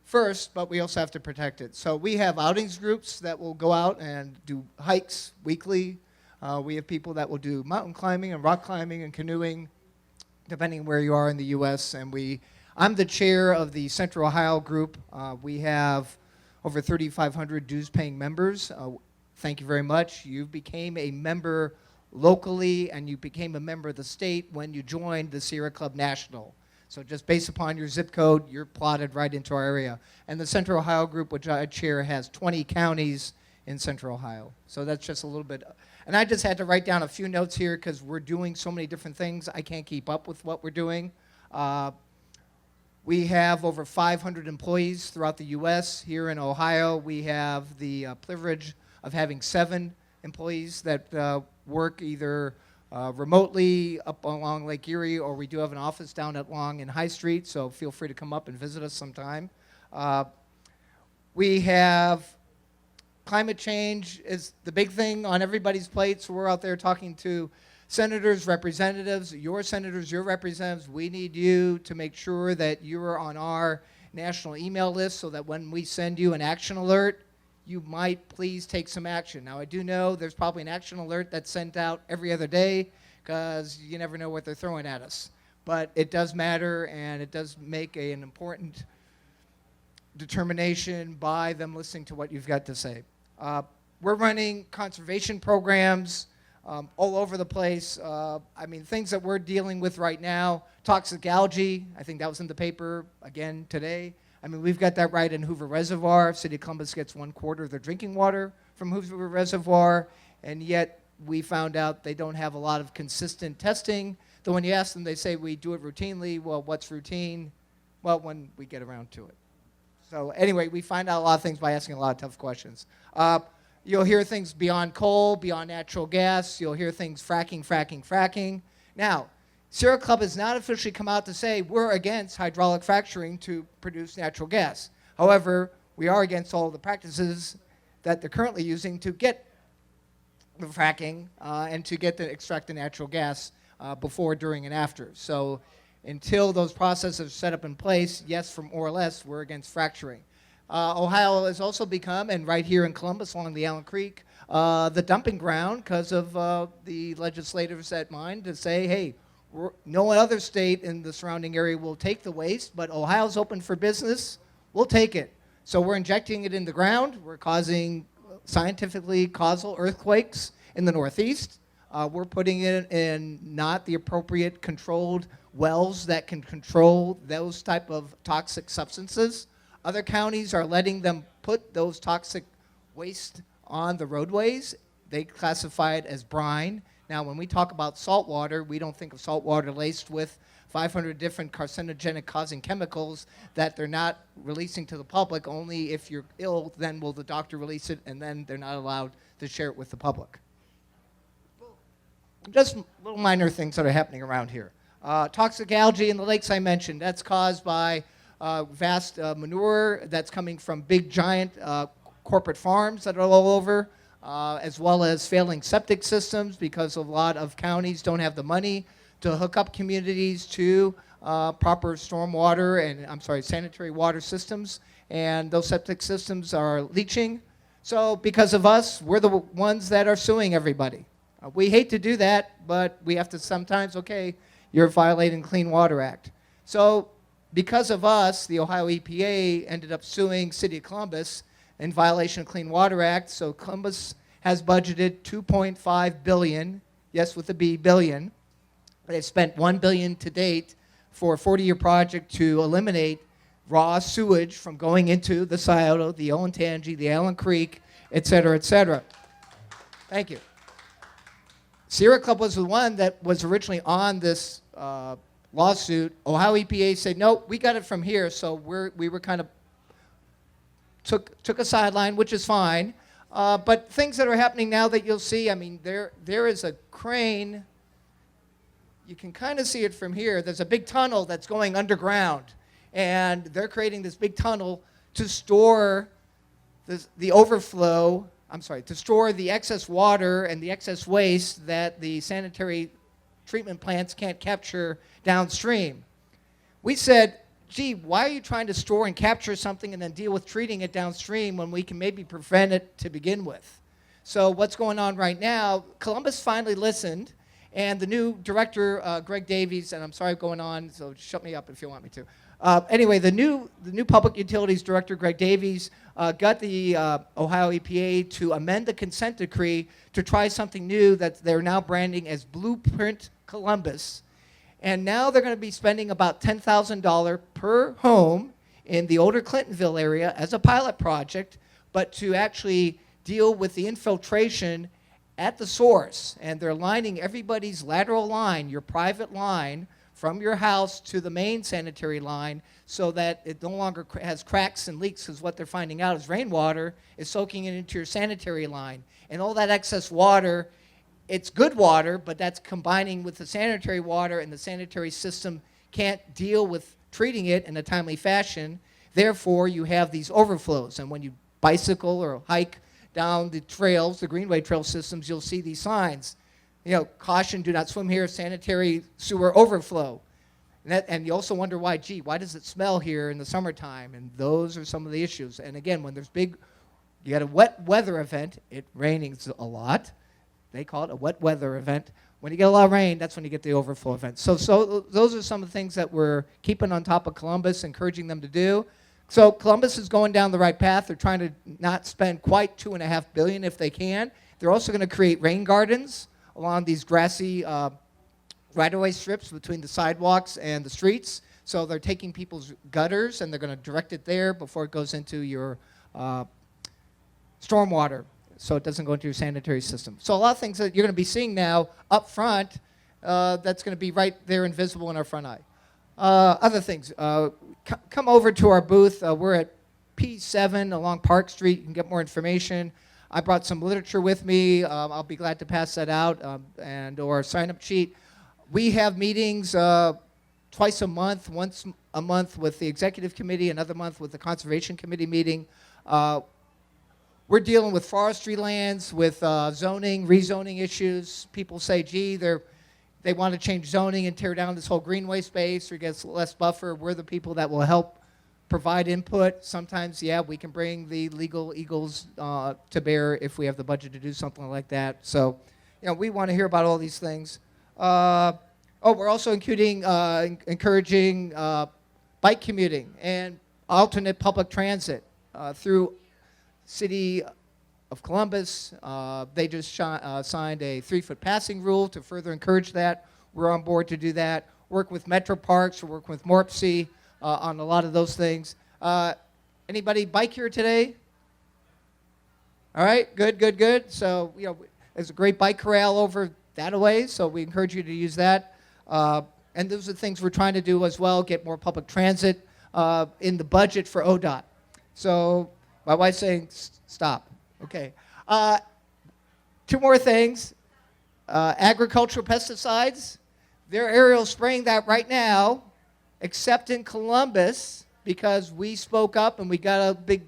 first, but we also have to protect it. So we have outings groups that will go out and do hikes weekly. We have people that will do mountain climbing and rock climbing and canoeing, depending on where you are in the U.S. And I'm the chair of the Central Ohio group. We have over 3,500 dues-paying members. Thank you very much. You became a member locally, and you became a member of the state when you joined the Sierra Club National. So just based upon your zip code, you're plotted right into our area. And the Central Ohio group, which I chair, has 20 counties in Central Ohio. So that's just a little bit. And I just had to write down a few notes here because we're doing so many different things. I can't keep up with what we're doing. We have over 500 employees throughout the U.S. Here in Ohio, we have the privilege of having 7 employees that work either remotely up along Lake Erie, or we do have an office down at Long and High Street, so feel free to come up and visit us sometime. We have climate change is the big thing on everybody's plate, so we're out there talking to senators, representatives, your representatives. We need you to make sure that you are on our national email list so that when we send you an action alert, you might please take some action. Now, I do know there's probably an action alert that's sent out every other day because you never know what they're throwing at us. But it does matter, and it does make an important determination by them listening to what you've got to say. We're running conservation programs all over the place. I mean, things that we're dealing with right now, toxic algae, I think that was in the paper again today. I mean, we've got that right in Hoover Reservoir. City of Columbus gets 1/4 of their drinking water from Hoover Reservoir, and yet we found out they don't have a lot of consistent testing. Though when you ask them, they say we do it routinely. Well, what's routine? Well, when we get around to it. So anyway, we find out a lot of things by asking a lot of tough questions. You'll hear things beyond coal, beyond natural gas. You'll hear things fracking, fracking, fracking. Now, Sierra Club has not officially come out to say we're against hydraulic fracturing to produce natural gas. However, we are against all the practices that they're currently using to get the fracking and to extract the natural gas before, during, and after. So until those processes are set up in place, yes, from or less, we're against fracturing. Ohio has also become, and right here in Columbus along the Allen Creek, the dumping ground because of the legislators at mind to say, hey, no other state in the surrounding area will take the waste, but Ohio's open for business, we'll take it. So we're injecting it in the ground. We're causing scientifically causal earthquakes in the Northeast. We're putting it in not the appropriate controlled wells that can control those type of toxic substances. Other counties are letting them put those toxic waste on the roadways. They classify it as brine. Now, when we talk about salt water, we don't think of salt water laced with 500 different carcinogenic causing chemicals that they're not releasing to the public. Only if you're ill, then will the doctor release it, and then they're not allowed to share it with the public. Just little minor things that are happening around here. Toxic algae in the lakes I mentioned, that's caused by vast manure that's coming from big giant corporate farms that are all over, as well as failing septic systems because a lot of counties don't have the money to hook up communities to proper stormwater and, sanitary water systems, and those septic systems are leaching. So because of us, we're the ones that are suing everybody. We hate to do that, but we have to sometimes, okay, you're violating Clean Water Act. So because of us, the Ohio EPA ended up suing City of Columbus in violation of Clean Water Act. So Columbus has budgeted $2.5 billion, yes, with a B, billion. They've spent $1 billion to date for a 40-year project to eliminate raw sewage from going into the Scioto, the Olentangy, the Allen Creek, et cetera, et cetera. Thank you. Sierra Club was the one that was originally on this lawsuit. Ohio EPA said, no, we got it from here, so we were kind of took a sideline, which is fine. But things that are happening now that you'll see, I mean, there is a crane. You can kind of see it from here. There's a big tunnel that's going underground, and they're creating this big tunnel to store the overflow. To store the excess water and the excess waste that the sanitary treatment plants can't capture downstream. We said, gee, why are you trying to store and capture something and then deal with treating it downstream when we can maybe prevent it to begin with? So what's going on right now, Columbus finally listened, and the new director, Greg Davies, and I'm sorry I'm going on, so shut me up if you want me to. Anyway, the new Public Utilities Director, Greg Davies, got the Ohio EPA to amend the consent decree to try something new that they're now branding as Blueprint Columbus. And now they're going to be spending about $10,000 per home in the older Clintonville area as a pilot project, but to actually deal with the infiltration at the source. And they're lining everybody's lateral line, your private line, from your house to the main sanitary line so that it no longer has cracks and leaks, because what they're finding out is rainwater is soaking it into your sanitary line. And all that excess water, it's good water, but that's combining with the sanitary water, and the sanitary system can't deal with treating it in a timely fashion. Therefore, you have these overflows. And when you bicycle or hike down the trails, the Greenway Trail systems, you'll see these signs. You know, caution, do not swim here, sanitary sewer overflow. And you also wonder why, gee, why does it smell here in the summertime? And those are some of the issues. And again, when there's you got a wet weather event, it raining a lot. They call it a wet weather event. When you get a lot of rain, that's when you get the overflow events. So those are some of the things that we're keeping on top of Columbus, encouraging them to do. So Columbus is going down the right path. They're trying to not spend quite $2.5 billion if they can. They're also going to create rain gardens along these grassy right-of-way strips between the sidewalks and the streets. So they're taking people's gutters and they're going to direct it there before it goes into your stormwater, so it doesn't go into your sanitary system. So a lot of things that you're going to be seeing now up front that's going to be right there invisible in our front eye. Other things, come over to our booth. We're at P7 along Park Street. You can get more information. I brought some literature with me. I'll be glad to pass that out, or a sign-up sheet. We have meetings twice a month, once a month with the executive committee, another month with the conservation committee meeting. We're dealing with forestry lands, with zoning, rezoning issues. People say, gee, they want to change zoning and tear down this whole greenway space or get less buffer. We're the people that will help provide input. Sometimes, yeah, we can bring the legal eagles to bear if we have the budget to do something like that. So, we want to hear about all these things. We're also encouraging bike commuting and alternate public transit through City of Columbus. They just signed a 3-foot passing rule to further encourage that. We're on board to do that. Work with Metro Parks, we're working with MORPC on a lot of those things. Anybody bike here today? All right, good. So, there's a great bike corral over that way, so we encourage you to use that. And those are the things we're trying to do as well, get more public transit in the budget for ODOT. So my wife's saying, stop. Okay. 2 more things. Agricultural pesticides. They're aerial spraying that right now, except in Columbus, because we spoke up and we got a big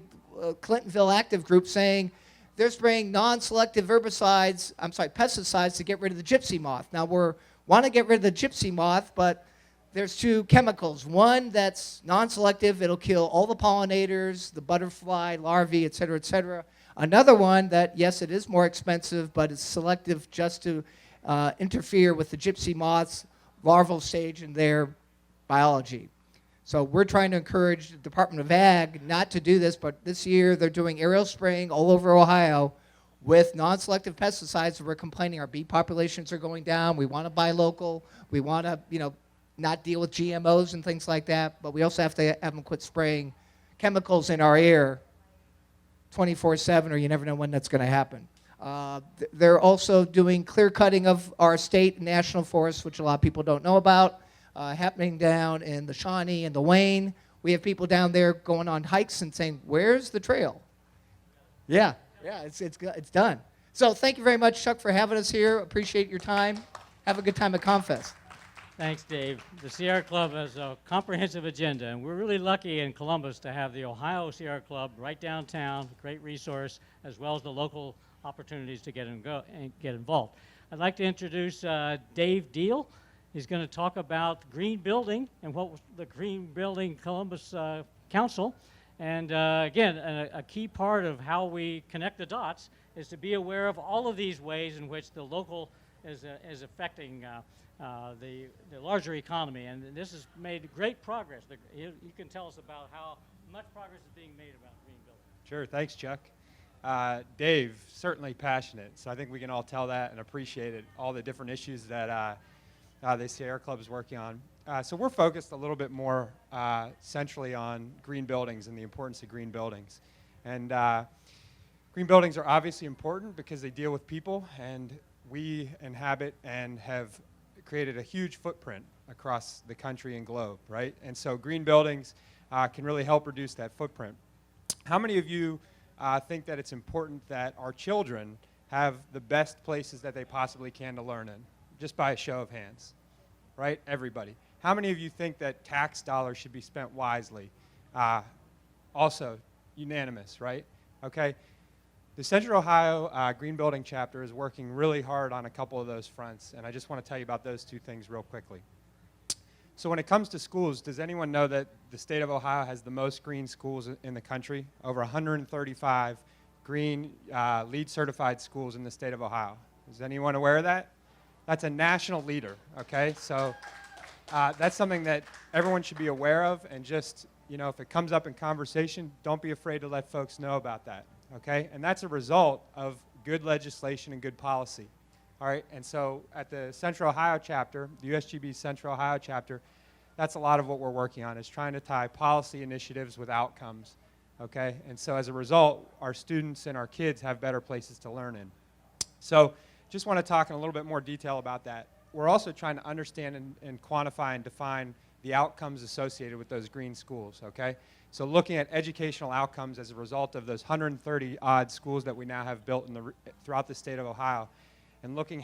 Clintonville active group saying they're spraying non-selective pesticides to get rid of the gypsy moth. Now want to get rid of the gypsy moth, but there's 2 chemicals. One that's non-selective, it'll kill all the pollinators, the butterfly, larvae, et cetera, et cetera. Another one that, yes, it is more expensive, but it's selective just to interfere with the gypsy moth's larval stage in their biology. So we're trying to encourage the Department of Ag not to do this, but this year they're doing aerial spraying all over Ohio with non-selective pesticides. We're complaining our bee populations are going down. We want to buy local. We want to, not deal with GMOs and things like that, but we also have to have them quit spraying chemicals in our air 24/7, or you never know when that's going to happen. They're also doing clear cutting of our state and national forests, which a lot of people don't know about, happening down in the Shawnee and the Wayne. We have people down there going on hikes and saying, where's the trail? Yeah, it's done. So thank you very much, Chuck, for having us here. Appreciate your time. Have a good time at ComFest. Thanks, Dave. The Sierra Club has a comprehensive agenda, and we're really lucky in Columbus to have the Ohio Sierra Club right downtown, a great resource, as well as the local opportunities to get involved. I'd like to introduce Dave Deal. He's going to talk about green building and what was the Green Building Columbus Council. And again, a key part of how we connect the dots is to be aware of all of these ways in which the local is affecting the larger economy, and this has made great progress. You can tell us about how much progress is being made about green building. Sure, thanks, Chuck. Dave, certainly passionate, so I think we can all tell that and appreciate it, all the different issues that the Sierra Club is working on. So we're focused a little bit more centrally on green buildings and the importance of green buildings. And green buildings are obviously important because they deal with people, and we inhabit and have created a huge footprint across the country and globe, right? And so green buildings can really help reduce that footprint. How many of you think that it's important that our children have the best places that they possibly can to learn in? Just by a show of hands, right? Everybody. How many of you think that tax dollars should be spent wisely? Also, unanimous, right? Okay. The Central Ohio Green Building Chapter is working really hard on a couple of those fronts, and I just want to tell you about those 2 things real quickly. So when it comes to schools, does anyone know that the state of Ohio has the most green schools in the country? Over 135 green LEED certified schools in the state of Ohio. Is anyone aware of that? That's a national leader, okay? So that's something that everyone should be aware of, and just, you know, if it comes up in conversation, don't be afraid to let folks know about that, okay? And that's a result of good legislation and good policy, all right? And so at the Central Ohio chapter, the USGB Central Ohio chapter, that's a lot of what we're working on, is trying to tie policy initiatives with outcomes, okay? And so as a result, our students and our kids have better places to learn in. So just want to talk in a little bit more detail about that. We're also trying to understand and quantify and define the outcomes associated with those green schools, okay? So looking at educational outcomes as a result of those 130 odd schools that we now have built throughout the state of Ohio, and looking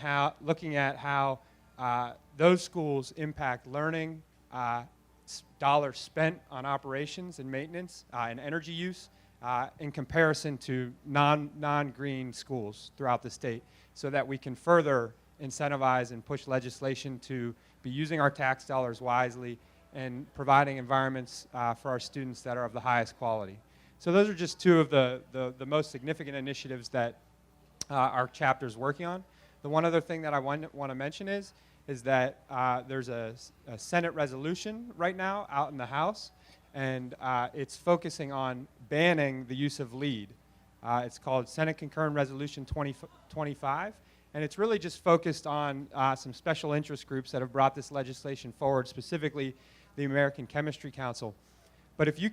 at how those schools impact learning, dollars spent on operations and maintenance and energy use in comparison to non-green schools throughout the state, so that we can further incentivize and push legislation to be using our tax dollars wisely and providing environments for our students that are of the highest quality. So those are just two of the most significant initiatives that our chapter is working on. The one other thing that I want to mention is that there's a Senate resolution right now out in the House, and it's focusing on banning the use of lead. It's called Senate Concurrent Resolution 2025, and it's really just focused on some special interest groups that have brought this legislation forward, specifically the American Chemistry Council. But if you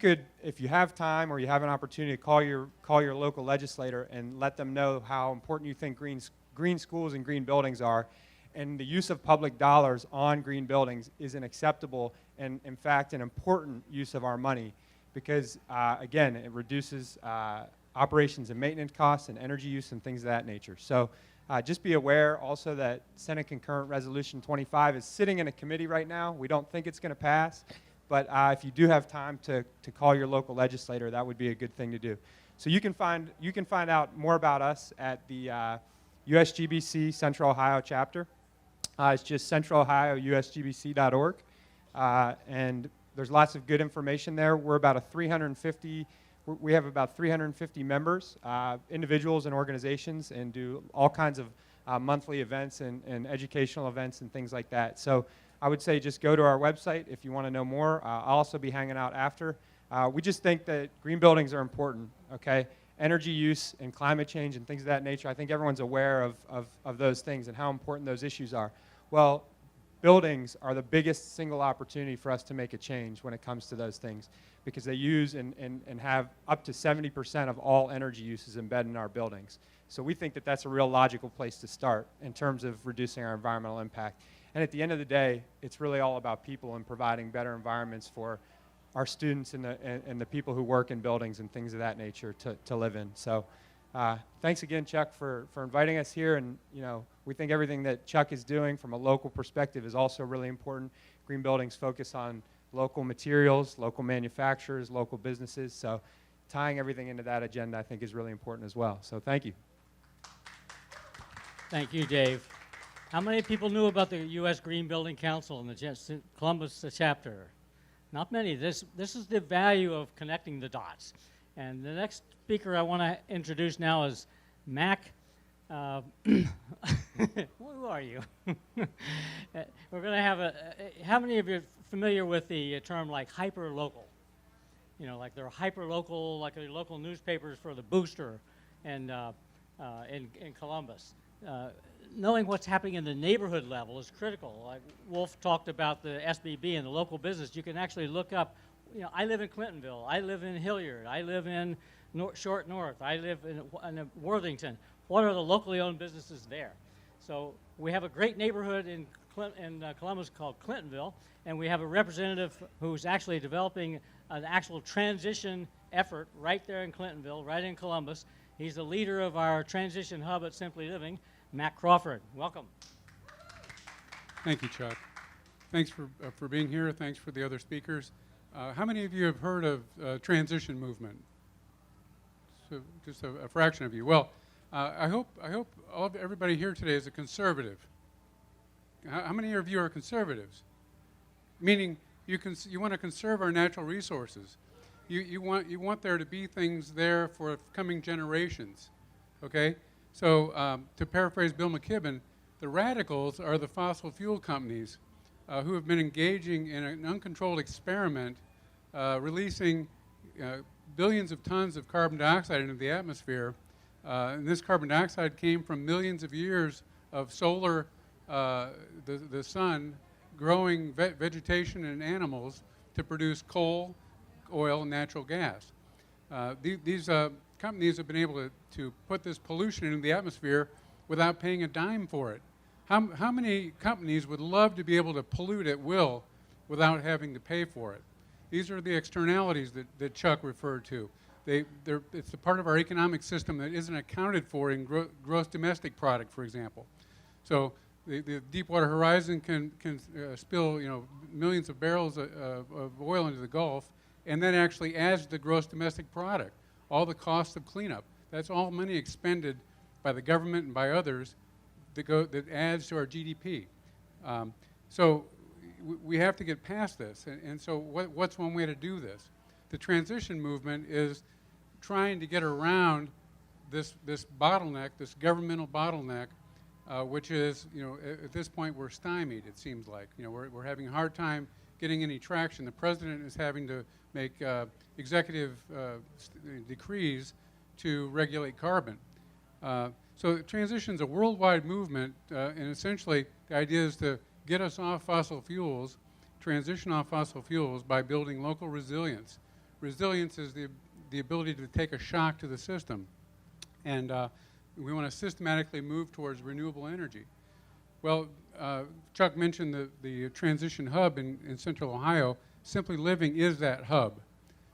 have time or you have an opportunity to call your local legislator and let them know how important you think green schools and green buildings are, and the use of public dollars on green buildings is an acceptable and, in fact, an important use of our money, because, again, it reduces operations and maintenance costs and energy use and things of that nature. So just be aware also that Senate Concurrent Resolution 25 is sitting in a committee right now. We don't think it's going to pass, but if you do have time to call your local legislator, that would be a good thing to do. So you can find out more about us at the USGBC Central Ohio chapter. It's just centralohiousgbc.org, and there's lots of good information there. We have about 350 members, individuals and organizations, and do all kinds of monthly events and educational events and things like that. So I would say just go to our website if you want to know more. I'll also be hanging out after. We just think that green buildings are important, okay? Energy use and climate change and things of that nature, I think everyone's aware of those things and how important those issues are. Well, buildings are the biggest single opportunity for us to make a change when it comes to those things, because they use and have up to 70% of all energy uses embedded in our buildings. So we think that that's a real logical place to start in terms of reducing our environmental impact. And at the end of the day, it's really all about people and providing better environments for our students and the people who work in buildings and things of that nature to live in. So thanks again, Chuck, for inviting us here. And we think everything that Chuck is doing from a local perspective is also really important. Green buildings focus on local materials, local manufacturers, local businesses. So tying everything into that agenda, I think, is really important as well. So thank you. Thank you, Dave. How many people knew about the U.S. Green Building Council and the Columbus chapter? Not many. This is the value of connecting the dots. And the next speaker I want to introduce now is Mac. Who are you? We're going to have how many of you are familiar with the term like hyper-local? Like they're hyper-local, like the local newspapers for the Booster and in Columbus. Knowing what's happening in the neighborhood level is critical. Like Wolf talked about the SBB and the local business. You can actually look up, I live in Clintonville, I live in Hilliard, I live in Short North, I live in Worthington. What are the locally owned businesses there? So we have a great neighborhood in Columbus called Clintonville, and we have a representative who's actually developing an actual transition effort right there in Clintonville, right in Columbus. He's the leader of our transition hub at Simply Living, Matt Crawford. Welcome. Thank you, Chuck. Thanks for being here. Thanks for the other speakers. How many of you have heard of transition movement? So just a fraction of you. Well, I hope everybody here today is a conservative. How many of you are conservatives? Meaning you want to conserve our natural resources. You want there to be things there for coming generations. Okay. So to paraphrase Bill McKibben, The radicals are the fossil fuel companies who have been engaging in an uncontrolled experiment, releasing billions of tons of carbon dioxide into the atmosphere. And this carbon dioxide came from millions of years of solar, the sun, growing vegetation and animals to produce coal, oil, and natural gas. These companies have been able to put this pollution into the atmosphere without paying a dime for it. How many companies would love to be able to pollute at will without having to pay for it? These are the externalities that Chuck referred to. It's a part of our economic system that isn't accounted for in gross domestic product, for example. So the Deepwater Horizon can spill millions of barrels of oil into the Gulf, and then actually adds to the gross domestic product. All the costs of cleanup. That's all money expended by the government and by others that adds to our GDP. So we have to get past this. And so what's one way to do this? The transition movement is trying to get around this bottleneck, this governmental bottleneck, which is, at this point we're stymied, it seems like. We're having a hard time getting any traction. The president is having to make executive decrees to regulate carbon. So transition is a worldwide movement, and essentially the idea is to get us off fossil fuels, transition off fossil fuels by building local resilience. Resilience is the ability to take a shock to the system. And we want to systematically move towards renewable energy. Well, Chuck mentioned the transition hub in Central Ohio. Simply Living is that hub.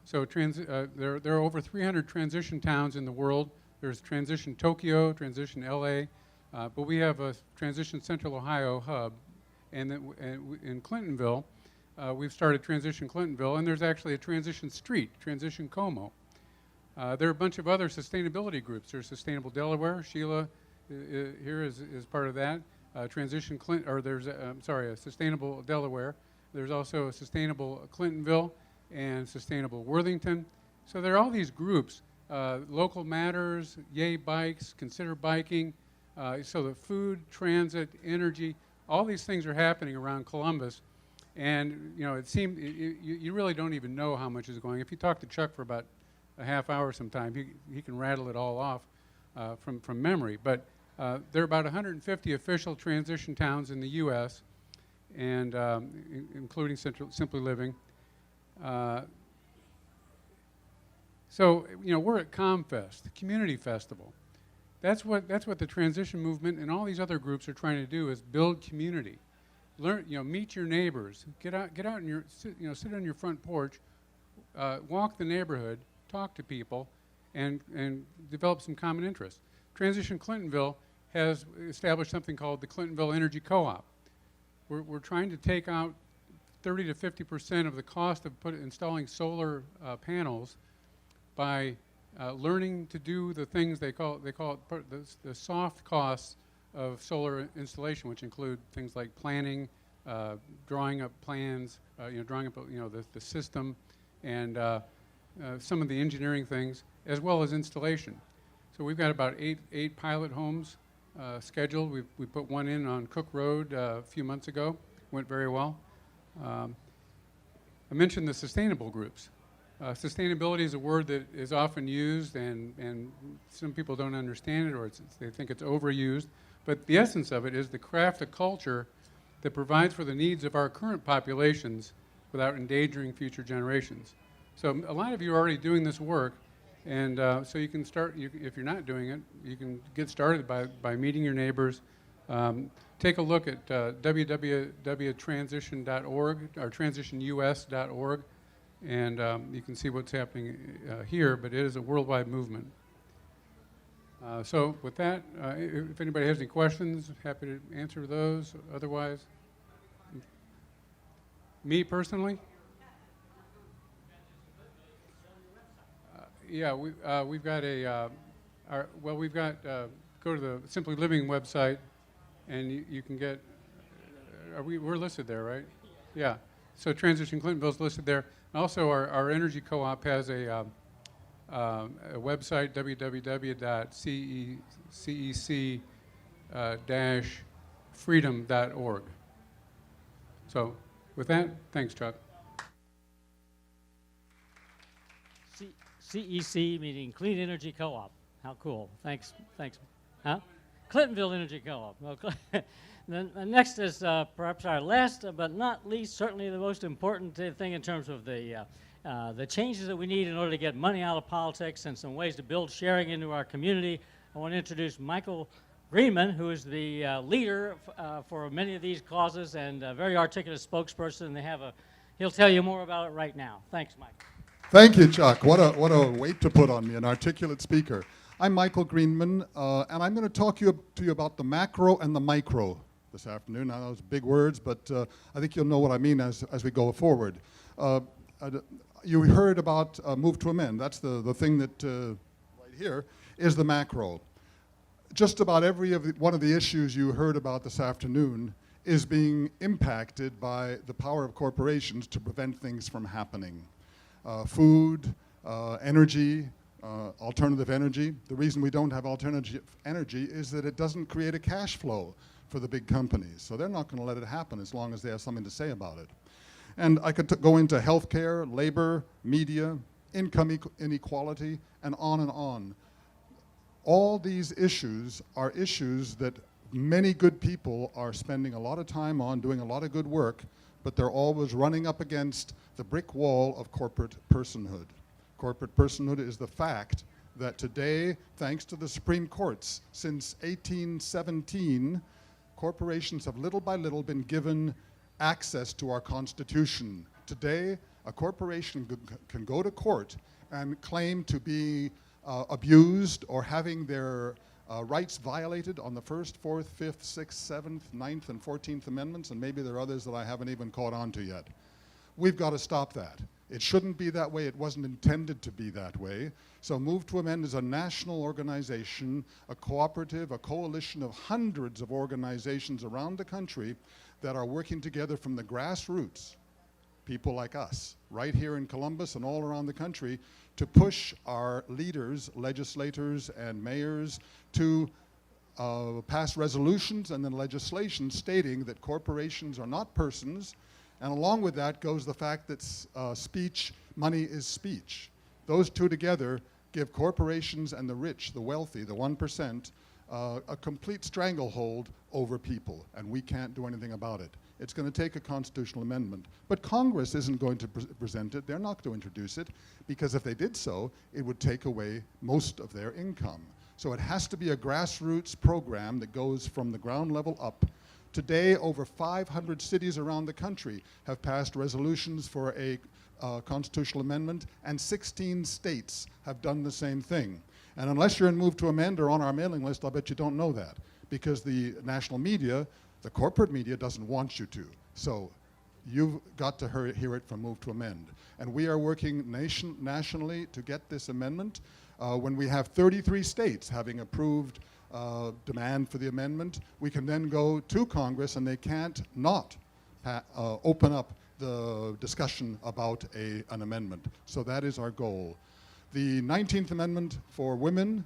So there are over 300 transition towns in the world. There's Transition Tokyo, Transition LA, but we have a Transition Central Ohio hub. And in Clintonville, we've started Transition Clintonville, and there's actually a Transition Street, Transition Como. There are a bunch of other sustainability groups. There's Sustainable Delaware. Sheila here is part of that. Transition Clinton, or there's a Sustainable Delaware. There's also a Sustainable Clintonville and Sustainable Worthington. So there are all these groups. Local Matters, Yay Bikes, Consider Biking. So the food, transit, energy, all these things are happening around Columbus. And it seemed you really don't even know how much is going. If you talk to Chuck for about a half hour sometime, he can rattle it all off from memory. But there are about 150 official transition towns in the U.S., and including Simply Living. So we're at ComFest, the community festival. That's what the transition movement and all these other groups are trying to do, is build community. Learn, meet your neighbors. Get out and sit on your front porch, walk the neighborhood, talk to people, and develop some common interests. Transition Clintonville has established something called the Clintonville Energy Co-op. We're trying to take out 30 to 50% of the cost of installing solar panels by learning to do the things they call it the soft costs of solar installation, which include things like planning, drawing up plans, drawing up the system, and some of the engineering things, as well as installation. So we've got about eight pilot homes scheduled. We put one in on Cook Road a few months ago. Went very well. I mentioned the sustainable groups. Sustainability is a word that is often used, and some people don't understand it, or they think it's overused. But the essence of it is to craft a culture that provides for the needs of our current populations without endangering future generations. So a lot of you are already doing this work, and so you can start, if you're not doing it, you can get started by meeting your neighbors. Take a look at www.transition.org or transitionus.org, and you can see what's happening here, but it is a worldwide movement. So with that, if anybody has any questions, happy to answer those. Otherwise, me personally? Yeah, we've got go to the Simply Living website, and you can get, we're listed there, right? Yeah, so Transition Clintonville's listed there. Also, our energy co-op has a website, www.cec-co-op.org, freedom.org. So with that, thanks, Chuck. CEC, meaning Clean Energy Co-op. How cool. Thanks. Huh? Clintonville Energy Co-op. Well, then next is perhaps our last but not least, certainly the most important thing in terms of the changes that we need in order to get money out of politics and some ways to build sharing into our community. I want to introduce Michael Greenman, who is the leader for many of these causes and a very articulate spokesperson. He'll tell you more about it right now. Thanks, Mike. Thank you, Chuck. What a weight to put on me, an articulate speaker. I'm Michael Greenman, and I'm going to talk to you about the macro and the micro this afternoon. Now, those are big words, but I think you'll know what I mean as we go forward. You heard about Move to Amend. That's the thing that right here is the macro. Just about every one of the issues you heard about this afternoon is being impacted by the power of corporations to prevent things from happening. Food, energy, alternative energy. The reason we don't have alternative energy is that it doesn't create a cash flow for the big companies. So they're not going to let it happen as long as they have something to say about it. And I could go into healthcare, labor, media, income inequality, and on and on. All these issues are issues that many good people are spending a lot of time on, doing a lot of good work, but they're always running up against the brick wall of corporate personhood. Corporate personhood is the fact that today, thanks to the Supreme Courts, since 1817, corporations have little by little been given access to our Constitution. Today, a corporation can go to court and claim to be abused or having their rights violated on the 1st, 4th, 5th, 6th, 7th, 9th, and 14th Amendments, and maybe there are others that I haven't even caught on to yet. We've got to stop that. It shouldn't be that way. It wasn't intended to be that way. So Move to Amend is a national organization, a cooperative, a coalition of hundreds of organizations around the country that are working together from the grassroots, people like us, right here in Columbus and all around the country, to push our leaders, legislators, and mayors to pass resolutions and then legislation stating that corporations are not persons, and along with that goes the fact that money is speech. Those two together give corporations and the rich, the wealthy, the 1%, a complete stranglehold over people, and we can't do anything about it. It's going to take a constitutional amendment. But Congress isn't going to present it. They're not going to introduce it, because if they did so, it would take away most of their income. So it has to be a grassroots program that goes from the ground level up. Today, over 500 cities around the country have passed resolutions for a constitutional amendment, and 16 states have done the same thing. And unless you're in Move to Amend or on our mailing list, I'll bet you don't know that, because the national media, the corporate media, doesn't want you to. So you've got to hear it from Move to Amend. And we are working nationally to get this amendment. When we have 33 states having approved demand for the amendment, we can then go to Congress, and they can't not open up the discussion about an amendment. So that is our goal. The 19th Amendment for women,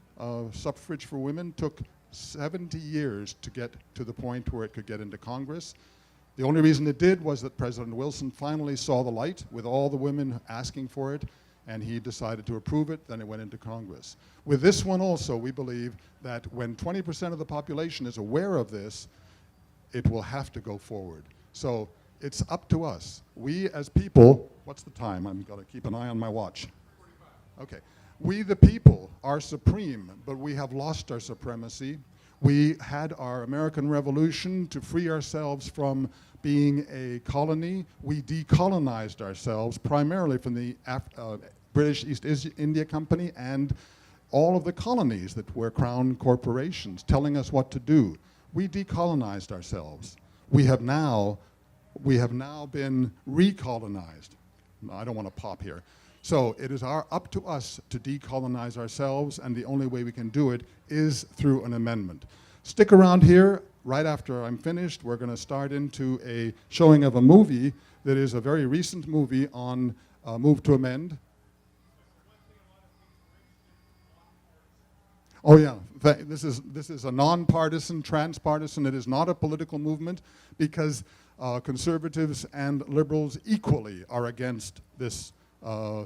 suffrage for women, took 70 years to get to the point where it could get into Congress. The only reason it did was that President Wilson finally saw the light with all the women asking for it, and he decided to approve it. Then it went into Congress. With this one also, we believe that when 20% of the population is aware of this, it will have to go forward. So it's up to us. We as people, what's the time? I've got to keep an eye on my watch. Okay. We the people are supreme, but we have lost our supremacy. We had our American Revolution to free ourselves from being a colony. We decolonized ourselves primarily from the British East India Company and all of the colonies that were crown corporations telling us what to do. We decolonized ourselves. We have now been recolonized. I don't want to pop here. So it is up to us to decolonize ourselves, and the only way we can do it is through an amendment. Stick around here. Right after I'm finished, we're going to start into a showing of a movie that is a very recent movie on Move to Amend. Oh yeah, this is a nonpartisan, transpartisan. It is not a political movement because conservatives and liberals equally are against this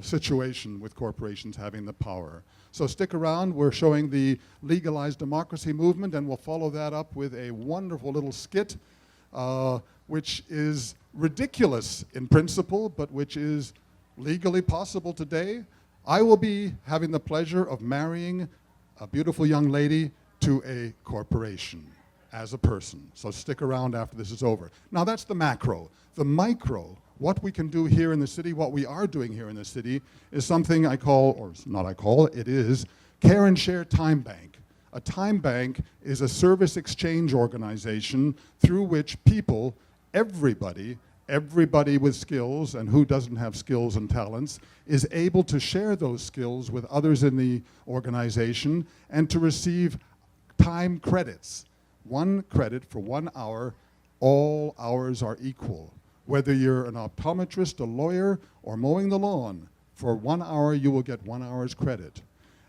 situation with corporations having the power. So stick around. We're showing the legalized democracy movement, and we'll follow that up with a wonderful little skit, which is ridiculous in principle, but which is legally possible today. I will be having the pleasure of marrying a beautiful young lady to a corporation as a person. So stick around after this is over. Now that's the macro. The micro, what we can do here in the city, what we are doing here in the city, is something I call, or not I call, it is Care and Share Time Bank. A time bank is a service exchange organization through which people, everybody with skills, and who doesn't have skills and talents, is able to share those skills with others in the organization and to receive time credits. 1 credit for 1 hour, all hours are equal. Whether you're an optometrist, a lawyer, or mowing the lawn, for 1 hour you will get 1 hour's credit.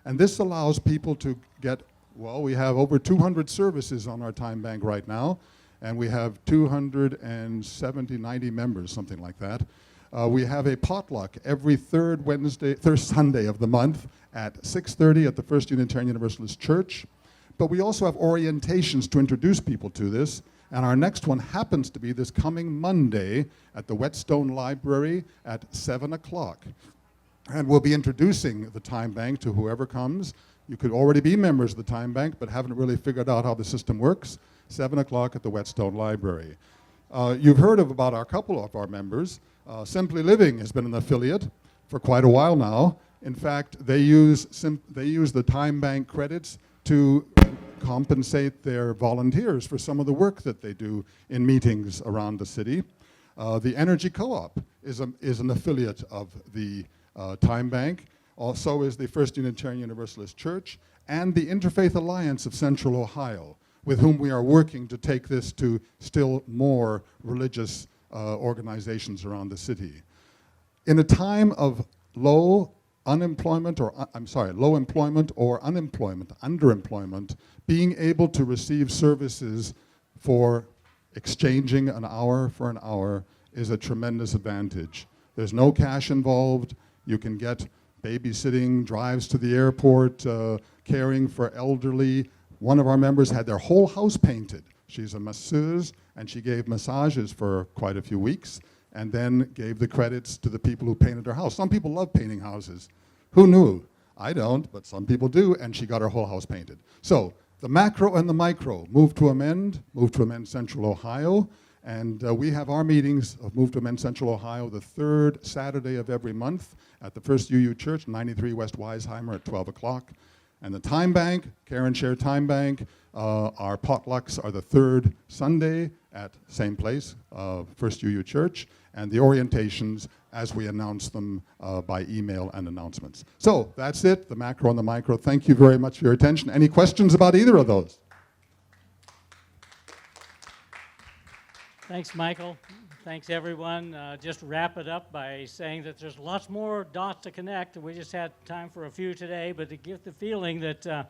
And this allows people to get, well, we have over 200 services on our time bank right now, and we have 90 members, something like that. We have a potluck every third Sunday of the month at 6:30 at the First Unitarian Universalist Church. But we also have orientations to introduce people to this, and our next one happens to be this coming Monday at the Whetstone Library at 7 o'clock. And we'll be introducing the Time Bank to whoever comes. You could already be members of the Time Bank, but haven't really figured out how the system works. 7 o'clock at the Whetstone Library. You've heard about a couple of our members. Simply Living has been an affiliate for quite a while now. In fact, they use the Time Bank credits to compensate their volunteers for some of the work that they do in meetings around the city. The Energy Co-op is an affiliate of the Time Bank. Also is the First Unitarian Universalist Church and the Interfaith Alliance of Central Ohio, with whom we are working to take this to still more religious organizations around the city. In a time of low employment or underemployment, being able to receive services for exchanging an hour for an hour is a tremendous advantage. There's no cash involved. You can get babysitting, drives to the airport, caring for elderly. One of our members had their whole house painted. She's a masseuse, and she gave massages for quite a few weeks, and then gave the credits to the people who painted her house. Some people love painting houses. Who knew? I don't, but some people do, and she got her whole house painted. So the macro and the micro, Move to Amend Central Ohio, and we have our meetings of Move to Amend Central Ohio the 3rd Saturday of every month at the First UU Church, 93 West Weisheimer at 12 o'clock. And the Time Bank, Care and Share Time Bank, our potlucks are the 3rd Sunday at same place, First UU Church, and the orientations as we announce them by email and announcements. So that's it, the macro and the micro. Thank you very much for your attention. Any questions about either of those? Thanks, Michael. Thanks, everyone. Just wrap it up by saying that there's lots more dots to connect. We just had time for a few today, but to give the feeling that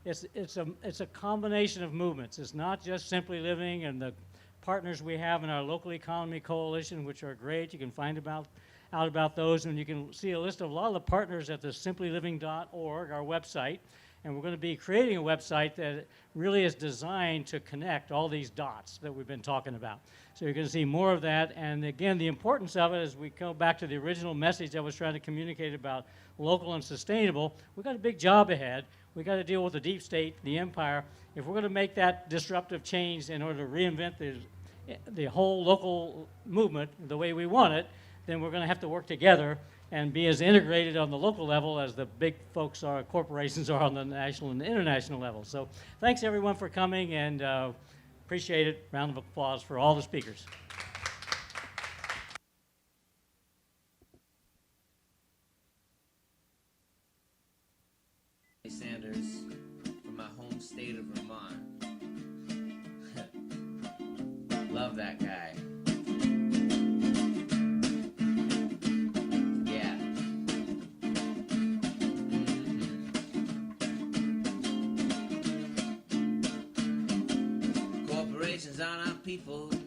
it's a combination of movements. It's not just Simply Living and the partners we have in our local economy coalition, which are great. You can find out about those, and you can see a list of a lot of the partners at the simplyliving.org, our website. And we're going to be creating a website that really is designed to connect all these dots that we've been talking about. So you're going to see more of that. And again, the importance of it, as we go back to the original message I was trying to communicate about local and sustainable, we've got a big job ahead. We've got to deal with the deep state, the empire. If we're going to make that disruptive change in order to reinvent the whole local movement the way we want it, then we're going to have to work together and be as integrated on the local level as the big folks are, corporations are on the national and the international level. So thanks everyone for coming, and appreciate it. Round of applause for all the speakers. Sanders from my home state of Vermont. Love that guy. Yeah. people